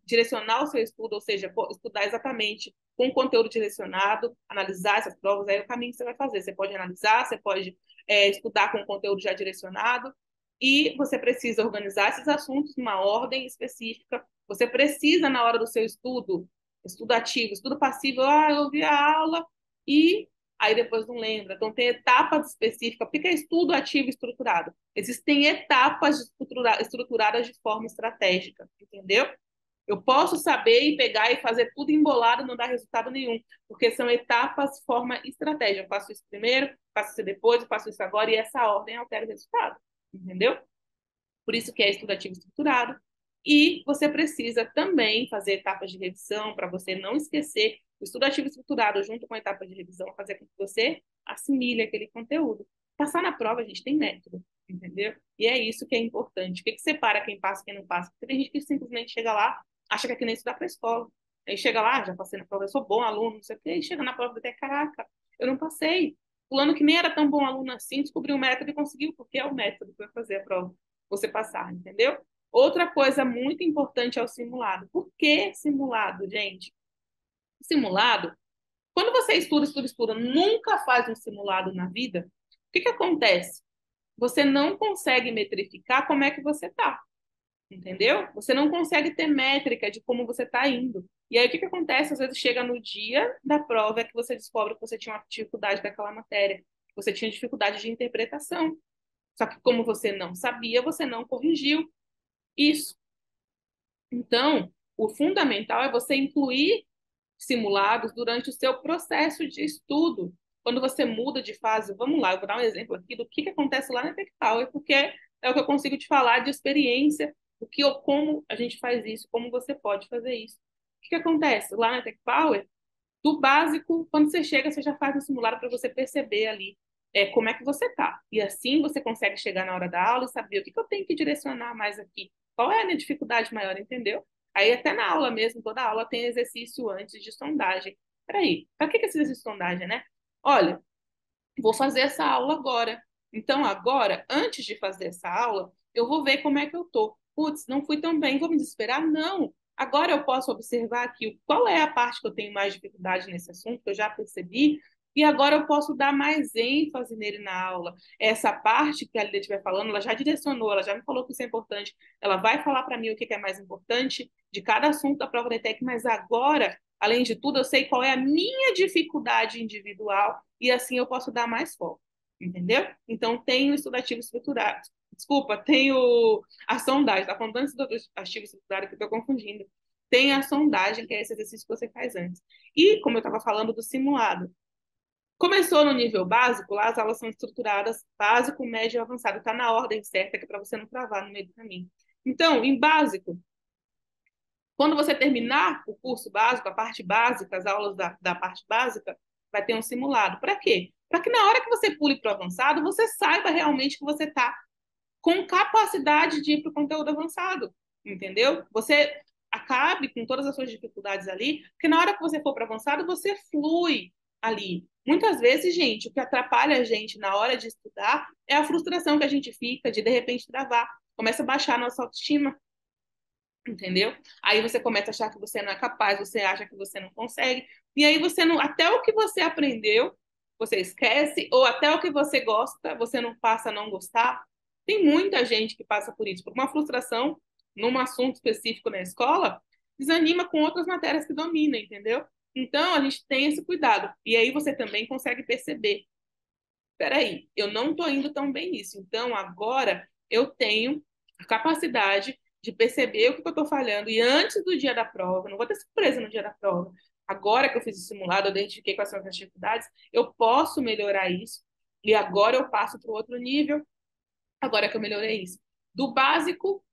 direcionar o seu estudo, ou seja, estudar exatamente com o conteúdo direcionado, analisar essas provas, aí é o caminho que você vai fazer. Você pode analisar, você pode estudar com o conteúdo já direcionado, e você precisa organizar esses assuntos numa ordem específica. Você precisa, na hora do seu estudo ativo, estudo passivo, eu ouvi a aula e aí depois não lembra. Então, tem etapas específicas. O que é estudo ativo estruturado? Existem etapas estruturadas de forma estratégica, entendeu? Eu posso saber e pegar e fazer tudo embolado, não dar resultado nenhum, porque são etapas de forma estratégica. Eu faço isso primeiro, faço isso depois, eu faço isso agora, e essa ordem altera o resultado, entendeu? Por isso que é estudo ativo estruturado. E você precisa também fazer etapas de revisão para você não esquecer. O estudo ativo estruturado, junto com a etapa de revisão, fazer com que você assimile aquele conteúdo. Passar na prova, a gente tem método, entendeu? E é isso que é importante. O que separa quem passa e quem não passa? Porque tem gente que simplesmente chega lá, acha que é que nem estudar para a escola. Aí chega lá, já passei na prova, eu sou bom aluno, não sei o quê, e chega na prova até, caraca, eu não passei. Fulano que nem era tão bom aluno assim, descobriu o método e conseguiu, porque é o método para fazer a prova, você passar, entendeu? Outra coisa muito importante é o simulado. Por que simulado, gente? Simulado, quando você estuda, nunca faz um simulado na vida, o que que acontece? Você não consegue metrificar como é que você está, entendeu? Você não consegue ter métrica de como você está indo. E aí o que que acontece? Às vezes chega no dia da prova é que você descobre que você tinha uma dificuldade daquela matéria, que você tinha dificuldade de interpretação. Só que como você não sabia, você não corrigiu isso. Então, o fundamental é você incluir simulados durante o seu processo de estudo. Quando você muda de fase, vamos lá, eu vou dar um exemplo aqui do que acontece lá na TechPower, porque é o que eu consigo te falar de experiência, como a gente faz isso, como você pode fazer isso. O que acontece lá na TechPower? Do básico, quando você chega, você já faz um simulado para você perceber ali como é que você está. E assim você consegue chegar na hora da aula e saber o que eu tenho que direcionar mais aqui. Qual é a minha dificuldade maior, entendeu? Aí até na aula mesmo, toda aula tem exercício antes de sondagem. Peraí, para que esse exercício de sondagem, né? Olha, vou fazer essa aula agora. Então, agora, antes de fazer essa aula, eu vou ver como é que eu tô. Putz, não fui tão bem, vou me desesperar? Não. Agora eu posso observar aqui qual é a parte que eu tenho mais dificuldade nesse assunto, que eu já percebi, e agora eu posso dar mais ênfase nele na aula. Essa parte que a Lídia estiver falando, ela já direcionou, ela já me falou que isso é importante, ela vai falar para mim o que é mais importante de cada assunto da prova da ETEC, mas agora, além de tudo, eu sei qual é a minha dificuldade individual e assim eu posso dar mais foco, entendeu? Então, tem o estudativo estruturado. Desculpa, tem a sondagem, tá falando tanto do estudativo estruturado que eu estou confundindo. Tem a sondagem, que é esse exercício que você faz antes. E, como eu estava falando do simulado, começou no nível básico, lá as aulas são estruturadas básico, médio e avançado. Está na ordem certa, que é para você não travar no meio do caminho. Então, em básico, quando você terminar o curso básico, a parte básica, as aulas da parte básica, vai ter um simulado. Para quê? Para que na hora que você pule para o avançado, você saiba realmente que você está com capacidade de ir para o conteúdo avançado, entendeu? Você acabe com todas as suas dificuldades ali, porque na hora que você for para avançado, você flui ali. Muitas vezes, gente, o que atrapalha a gente na hora de estudar é a frustração que a gente fica de repente travar. Começa a baixar a nossa autoestima, entendeu? Aí você começa a achar que você não é capaz, você acha que você não consegue, e aí você não, até o que você aprendeu, você esquece, ou até o que você gosta, você não passa a não gostar. Tem muita gente que passa por isso, por uma frustração num assunto específico na escola, desanima com outras matérias que domina, entendeu? Então a gente tem esse cuidado. E aí você também consegue perceber, peraí, eu não estou indo tão bem nisso. Então, agora eu tenho a capacidade de perceber o que eu estou falhando. E antes do dia da prova, não vou ter surpresa no dia da prova. Agora que eu fiz o simulado, eu identifiquei quais são as dificuldades, eu posso melhorar isso. E agora eu passo para o outro nível, agora que eu melhorei isso. Do básico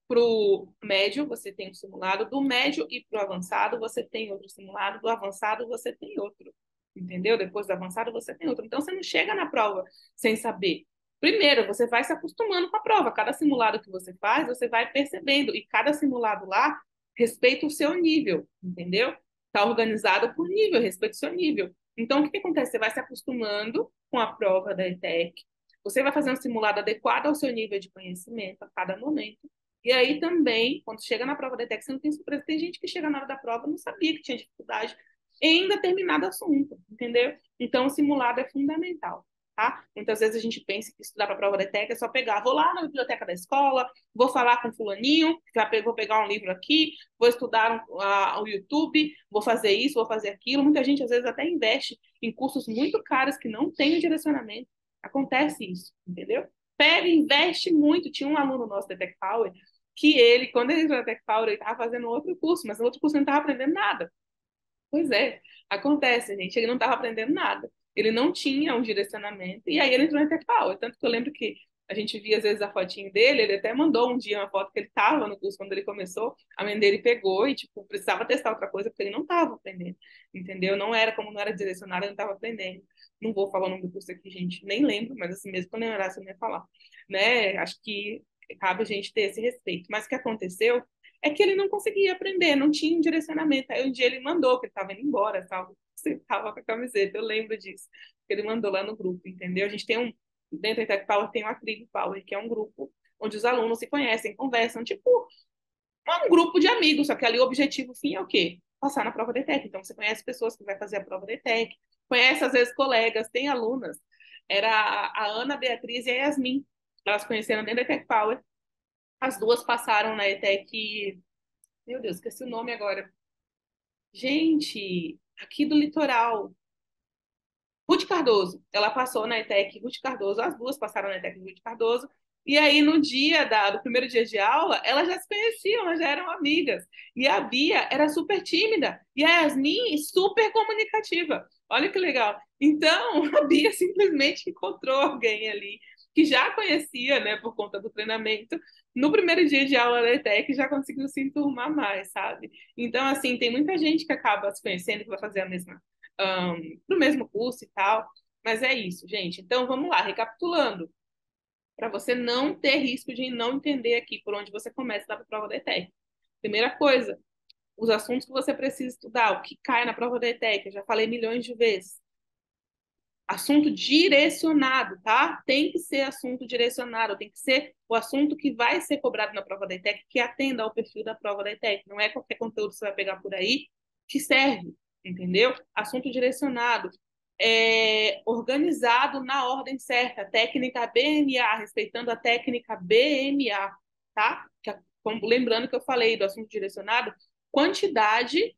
para o médio, você tem um simulado. Do médio e para o avançado, você tem outro simulado. Do avançado, você tem outro. Entendeu? Depois do avançado, você tem outro. Então, você não chega na prova sem saber. Primeiro, você vai se acostumando com a prova. Cada simulado que você faz, você vai percebendo. E cada simulado lá respeita o seu nível. Entendeu? Está organizado por nível, respeita o seu nível. Então, o que, que acontece? Você vai se acostumando com a prova da ETEC. Você vai fazer um simulado adequado ao seu nível de conhecimento a cada momento. E aí também, quando chega na prova da ETEC, você não tem surpresa. Tem gente que chega na hora da prova e não sabia que tinha dificuldade em determinado assunto, entendeu? Então, o simulado é fundamental, tá? Muitas vezes a gente pensa que estudar para a prova da ETEC é só pegar, vou lá na biblioteca da escola, vou falar com fulaninho, vou pegar um livro aqui, vou estudar o YouTube, vou fazer isso, vou fazer aquilo. Muita gente, às vezes, até investe em cursos muito caros que não tem o direcionamento. Acontece isso, entendeu? Pega, investe muito. Tinha um aluno nosso da Tech Power que ele, quando ele entrou na Tech Power, ele estava fazendo outro curso, mas no outro curso ele não estava aprendendo nada. Pois é, acontece, gente. Ele não estava aprendendo nada. Ele não tinha um direcionamento. E aí ele entrou na Tech Power. Tanto que eu lembro que a gente via às vezes a fotinho dele, ele até mandou um dia uma foto que ele estava no curso quando ele começou, a mãe dele pegou e, tipo, precisava testar outra coisa porque ele não estava aprendendo, entendeu? Não era, como não era direcionado, ele não estava aprendendo. Não vou falar o nome do curso aqui, gente, nem lembro, mas assim mesmo, quando eu lembrasse, eu não ia falar, né? Acho que cabe a gente ter esse respeito. Mas o que aconteceu é que ele não conseguia aprender, não tinha um direcionamento. Aí um dia ele mandou, que ele estava indo embora, tal, você estava com a camiseta, eu lembro disso. Ele mandou lá no grupo, entendeu? A gente tem dentro da Tech Power tem uma Tribo Power, que é um grupo onde os alunos se conhecem, conversam, tipo, um grupo de amigos, só que ali o objetivo fim é o quê? Passar na prova da ETEC. Então você conhece pessoas que vai fazer a prova da ETEC, conhece às vezes colegas, tem alunas. Era a Ana, a Beatriz e a Yasmin. Elas conheceram dentro da ETEC Power. As duas passaram na ETEC. Meu Deus, esqueci o nome agora. Gente, aqui do litoral. Ruth Cardoso. Ela passou na ETEC Ruth Cardoso, as duas passaram na ETEC Ruth Cardoso. E aí, no dia do primeiro dia de aula, elas já se conheciam, elas já eram amigas. E a Bia era super tímida. E a Yasmin, super comunicativa. Olha que legal. Então, a Bia simplesmente encontrou alguém ali que já conhecia, né, por conta do treinamento. No primeiro dia de aula da ETEC, já conseguiu se enturmar mais, sabe? Então, assim, tem muita gente que acaba se conhecendo, que vai fazer a mesma para o mesmo curso e tal. Mas é isso, gente. Então, vamos lá, recapitulando. Para você não ter risco de não entender aqui por onde você começa na prova da ETEC. Primeira coisa, os assuntos que você precisa estudar, o que cai na prova da ETEC, eu já falei milhões de vezes. Assunto direcionado, tá? Tem que ser assunto direcionado, tem que ser o assunto que vai ser cobrado na prova da ETEC, que atenda ao perfil da prova da ETEC. Não é qualquer conteúdo que você vai pegar por aí que serve, entendeu? Assunto direcionado, organizado na ordem certa, técnica BMA, respeitando a técnica BMA, tá? Lembrando que eu falei do assunto direcionado, qualidade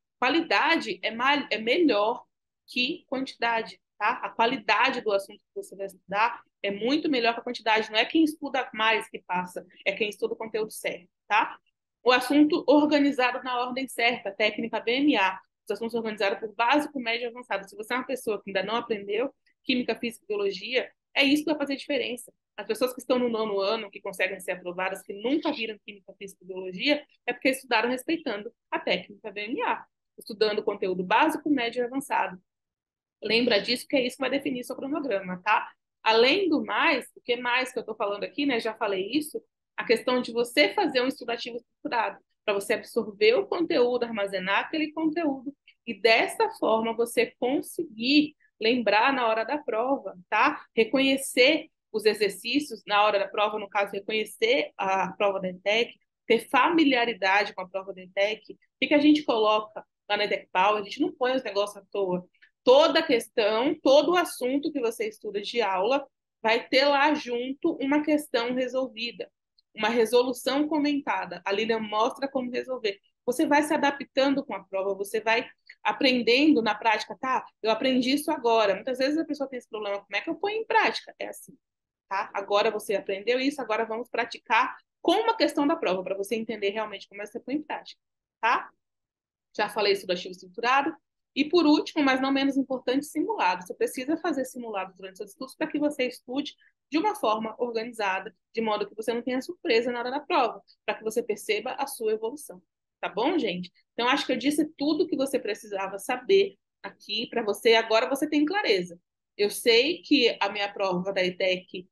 é melhor que quantidade, tá? A qualidade do assunto que você vai estudar é muito melhor que a quantidade. Não é quem estuda mais que passa, é quem estuda o conteúdo certo, tá? O assunto organizado na ordem certa, técnica BMA. Os assuntos organizados por básico, médio e avançado. Se você é uma pessoa que ainda não aprendeu química, física e biologia, é isso que vai fazer diferença. As pessoas que estão no 9º ano, que conseguem ser aprovadas, que nunca viram química, física e biologia, é porque estudaram respeitando a técnica BMA, estudando conteúdo básico, médio e avançado. Lembra disso, que é isso que vai definir seu cronograma, tá? Além do mais, o que mais que eu estou falando aqui, né? Já falei isso, a questão de você fazer um estudativo estruturado, para você absorver o conteúdo, armazenar aquele conteúdo, e dessa forma você conseguir lembrar na hora da prova, tá? Reconhecer os exercícios na hora da prova, no caso, reconhecer a prova da ETEC, ter familiaridade com a prova da ETEC. O que a gente coloca lá na ETEC Power? A gente não põe os negócios à toa. Toda questão, todo o assunto que você estuda de aula, vai ter lá junto uma questão resolvida, uma resolução comentada. A Lilian mostra como resolver. Você vai se adaptando com a prova, você vai aprendendo na prática, tá? Eu aprendi isso agora. Muitas vezes a pessoa tem esse problema, como é que eu ponho em prática? É assim, tá? Agora você aprendeu isso, agora vamos praticar com uma questão da prova, para você entender realmente como é que você põe em prática, tá? Já falei sobre o artigo estruturado. E por último, mas não menos importante, simulado. Você precisa fazer simulados durante seus estudos para que você estude de uma forma organizada, de modo que você não tenha surpresa na hora da prova, para que você perceba a sua evolução. Tá bom, gente? Então, acho que eu disse tudo que você precisava saber aqui para você. Agora você tem clareza. Eu sei que a minha prova da ETEC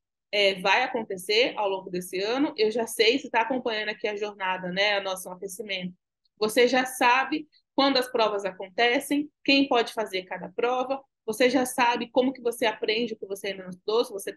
vai acontecer ao longo desse ano. Eu já sei, se está acompanhando aqui a jornada, né, o nosso aquecimento, você já sabe quando as provas acontecem, quem pode fazer cada prova, você já sabe como que você aprende o que você ainda não estudou, se você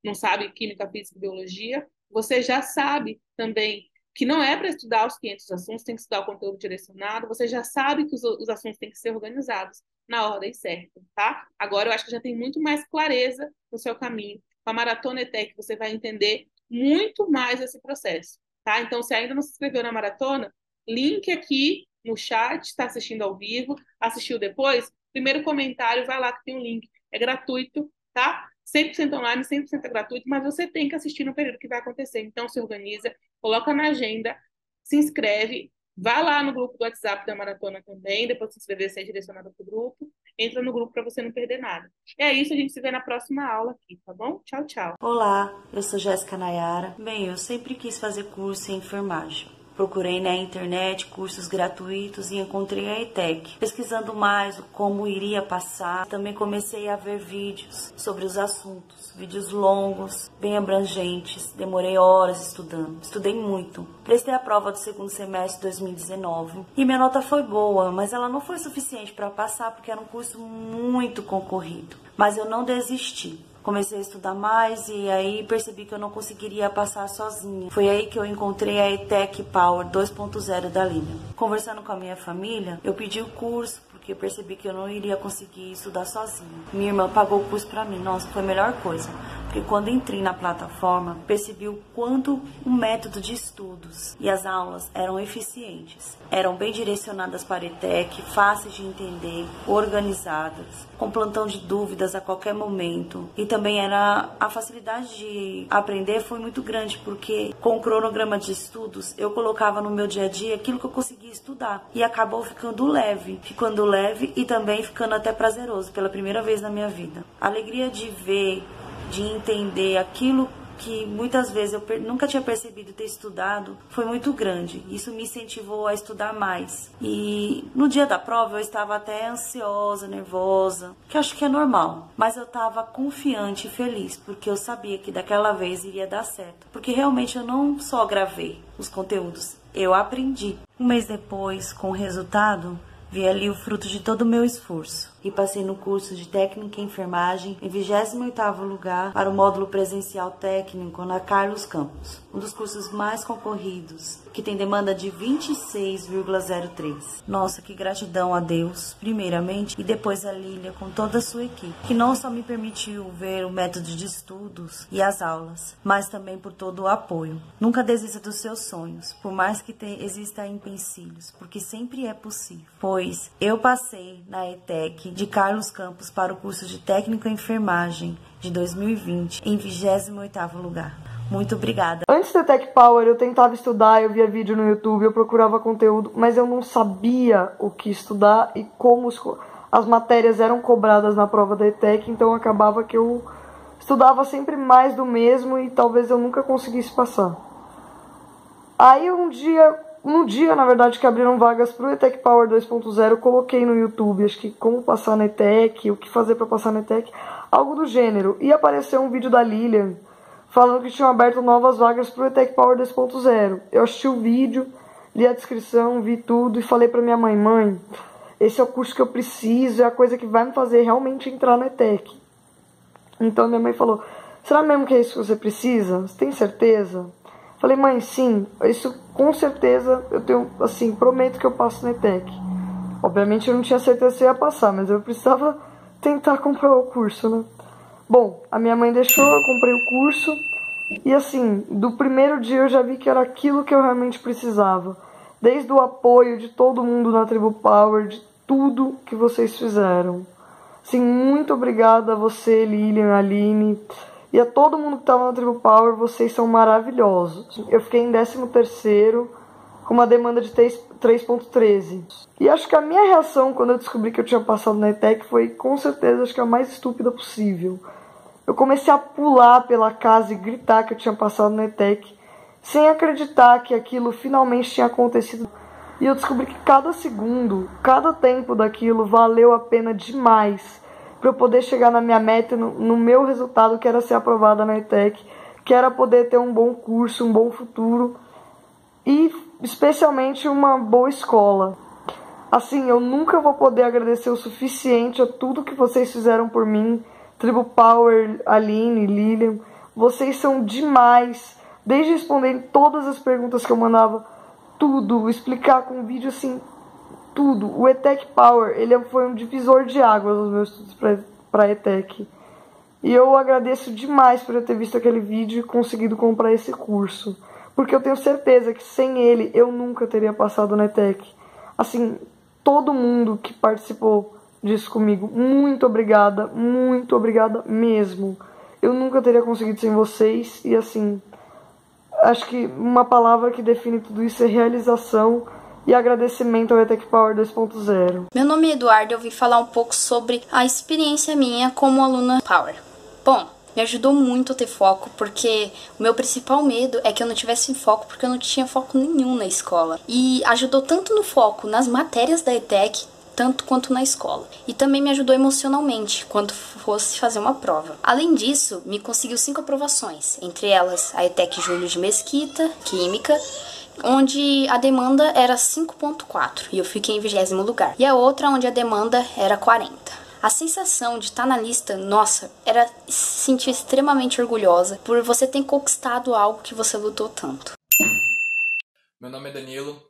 não sabe química, física e biologia, você já sabe também que não é para estudar os 500 assuntos, tem que estudar o conteúdo direcionado, você já sabe que os assuntos têm que ser organizados na ordem certa, tá? Agora eu acho que já tem muito mais clareza no seu caminho. Com a Maratona ETEC você vai entender muito mais esse processo, tá? Então, se ainda não se inscreveu na maratona, link aqui no chat, está assistindo ao vivo, assistiu depois, primeiro comentário, vai lá que tem um link. É gratuito, tá? 100% online, 100% gratuito, mas você tem que assistir no período que vai acontecer. Então, se organiza, coloca na agenda, se inscreve, vai lá no grupo do WhatsApp da Maratona também, depois de se inscrever, ser direcionado para o grupo, entra no grupo para você não perder nada. É isso, a gente se vê na próxima aula aqui, tá bom? Tchau, tchau. Olá, eu sou Jéssica Nayara. Bem, eu sempre quis fazer curso em enfermagem. Procurei na internet cursos gratuitos e encontrei a ETEC. Pesquisando mais como iria passar, também comecei a ver vídeos sobre os assuntos. Vídeos longos, bem abrangentes. Demorei horas estudando. Estudei muito. Prestei a prova do segundo semestre de 2019 e minha nota foi boa, mas ela não foi suficiente para passar porque era um curso muito concorrido. Mas eu não desisti. Comecei a estudar mais e aí percebi que eu não conseguiria passar sozinha. Foi aí que eu encontrei a ETEC Power 2.0 da Lilian. Conversando com a minha família, eu pedi o curso porque eu percebi que eu não iria conseguir estudar sozinha. Minha irmã pagou o curso para mim. Nossa, foi a melhor coisa. Porque quando entrei na plataforma, percebi o quanto o método de estudos e as aulas eram eficientes. Eram bem direcionadas para a ETEC, fáceis de entender, organizadas, com plantão de dúvidas a qualquer momento. E também a facilidade de aprender foi muito grande, porque com o cronograma de estudos, eu colocava no meu dia a dia aquilo que eu conseguia estudar. E acabou ficando leve e também ficando até prazeroso, pela primeira vez na minha vida. A alegria de ver, de entender aquilo que muitas vezes eu nunca tinha percebido ter estudado, foi muito grande. Isso me incentivou a estudar mais. E no dia da prova eu estava até ansiosa, nervosa, que acho que é normal. Mas eu estava confiante e feliz, porque eu sabia que daquela vez iria dar certo. Porque realmente eu não só gravei os conteúdos, eu aprendi. Um mês depois, com o resultado, Vi ali o fruto de todo o meu esforço e passei no curso de técnica em enfermagem em 28º lugar para o módulo presencial técnico na Carlos Campos, um dos cursos mais concorridos, que tem demanda de 26,03. Nossa, que gratidão a Deus, primeiramente, e depois a Lília com toda a sua equipe, que não só me permitiu ver o método de estudos e as aulas, mas também por todo o apoio. Nunca desista dos seus sonhos, por mais que exista empecilhos, porque sempre é possível. Pois eu passei na ETEC de Carlos Campos para o curso de técnico em enfermagem de 2020 em 28º lugar. Muito obrigada. Antes do ETEC Power, eu tentava estudar, eu via vídeo no YouTube, eu procurava conteúdo, mas eu não sabia o que estudar e como as matérias eram cobradas na prova da ETEC, então acabava que eu estudava sempre mais do mesmo e talvez eu nunca conseguisse passar. Aí um dia, na verdade, que abriram vagas para o ETEC Power 2.0, eu coloquei no YouTube, acho que como passar na ETEC, o que fazer para passar na ETEC, algo do gênero. E apareceu um vídeo da Lilian falando que tinham aberto novas vagas para o ETEC Power 2.0. Eu assisti o vídeo, li a descrição, vi tudo e falei para minha mãe: mãe, esse é o curso que eu preciso, é a coisa que vai me fazer realmente entrar na ETEC. Então minha mãe falou: será mesmo que é isso que você precisa? Você tem certeza? Falei: mãe, sim, isso com certeza eu tenho, assim, prometo que eu passo na ETEC. Obviamente eu não tinha certeza se eu ia passar, mas eu precisava tentar comprar o curso, né? Bom, a minha mãe deixou, eu comprei o curso e, assim, do primeiro dia eu já vi que era aquilo que eu realmente precisava. Desde o apoio de todo mundo na Tribo Power, de tudo que vocês fizeram. Assim, muito obrigada a você, Lilian, Aline, e a todo mundo que estava na Tribo Power. Vocês são maravilhosos. Eu fiquei em 13º com uma demanda de 3.13. E acho que a minha reação quando eu descobri que eu tinha passado na ETEC foi, com certeza, acho que a mais estúpida possível. Eu comecei a pular pela casa e gritar que eu tinha passado na ETEC, sem acreditar que aquilo finalmente tinha acontecido. E eu descobri que cada segundo, cada tempo daquilo valeu a pena demais para eu poder chegar na minha meta, no meu resultado, que era ser aprovada na ETEC, que era poder ter um bom curso, um bom futuro e especialmente uma boa escola. Assim, eu nunca vou poder agradecer o suficiente a tudo que vocês fizeram por mim, Tribo Power, Aline, Lilian. Vocês são demais, desde responder todas as perguntas que eu mandava, tudo, explicar com vídeo, assim, tudo. O ETEC Power, ele foi um divisor de águas nos meus estudos para ETEC. E eu agradeço demais por eu ter visto aquele vídeo e conseguido comprar esse curso. Porque eu tenho certeza que sem ele eu nunca teria passado na ETEC. Assim, todo mundo que participou disso comigo, muito obrigada mesmo. Eu nunca teria conseguido sem vocês e, assim, acho que uma palavra que define tudo isso é realização e agradecimento ao ETEC Power 2.0. Meu nome é Eduardo e eu vim falar um pouco sobre a experiência minha como aluna Power. Bom, me ajudou muito a ter foco, porque o meu principal medo é que eu não tivesse foco, porque eu não tinha foco nenhum na escola. E ajudou tanto no foco nas matérias da ETEC, tanto quanto na escola. E também me ajudou emocionalmente, quando fosse fazer uma prova. Além disso, me conseguiu 5 aprovações, entre elas a ETEC Júlio de Mesquita, Química, onde a demanda era 5.4 e eu fiquei em 20º lugar. E a outra onde a demanda era 40. A sensação de estar na lista, nossa, era se sentir extremamente orgulhosa por você ter conquistado algo que você lutou tanto. Meu nome é Danilo,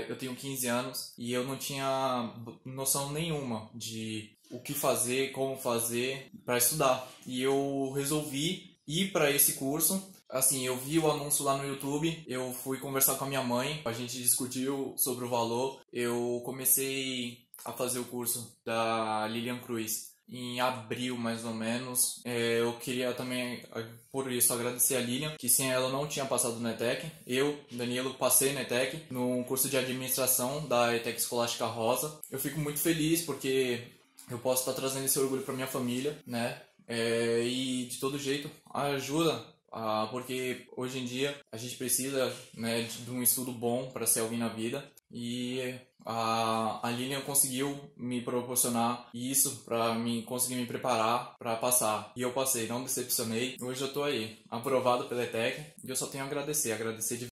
eu tenho 15 anos e eu não tinha noção nenhuma de o que fazer, como fazer para estudar. E eu resolvi ir para esse curso. Assim, eu vi o anúncio lá no YouTube, eu fui conversar com a minha mãe, a gente discutiu sobre o valor, eu comecei a fazer o curso da Lilian Cruz em abril, mais ou menos. Eu queria também, por isso, agradecer a Lilian, que sem ela eu não tinha passado na ETEC. Eu, Danilo, passei na ETEC, no curso de administração da ETEC Escolástica Rosa. Eu fico muito feliz porque eu posso estar trazendo esse orgulho para minha família, né? E de todo jeito, ajuda. Porque hoje em dia a gente precisa, né, de um estudo bom para ser alguém na vida, e a Lilian conseguiu me proporcionar isso para mim conseguir me preparar para passar. E eu passei, não decepcionei. Hoje eu tô aí, aprovado pela ETEC, e eu só tenho a agradecer de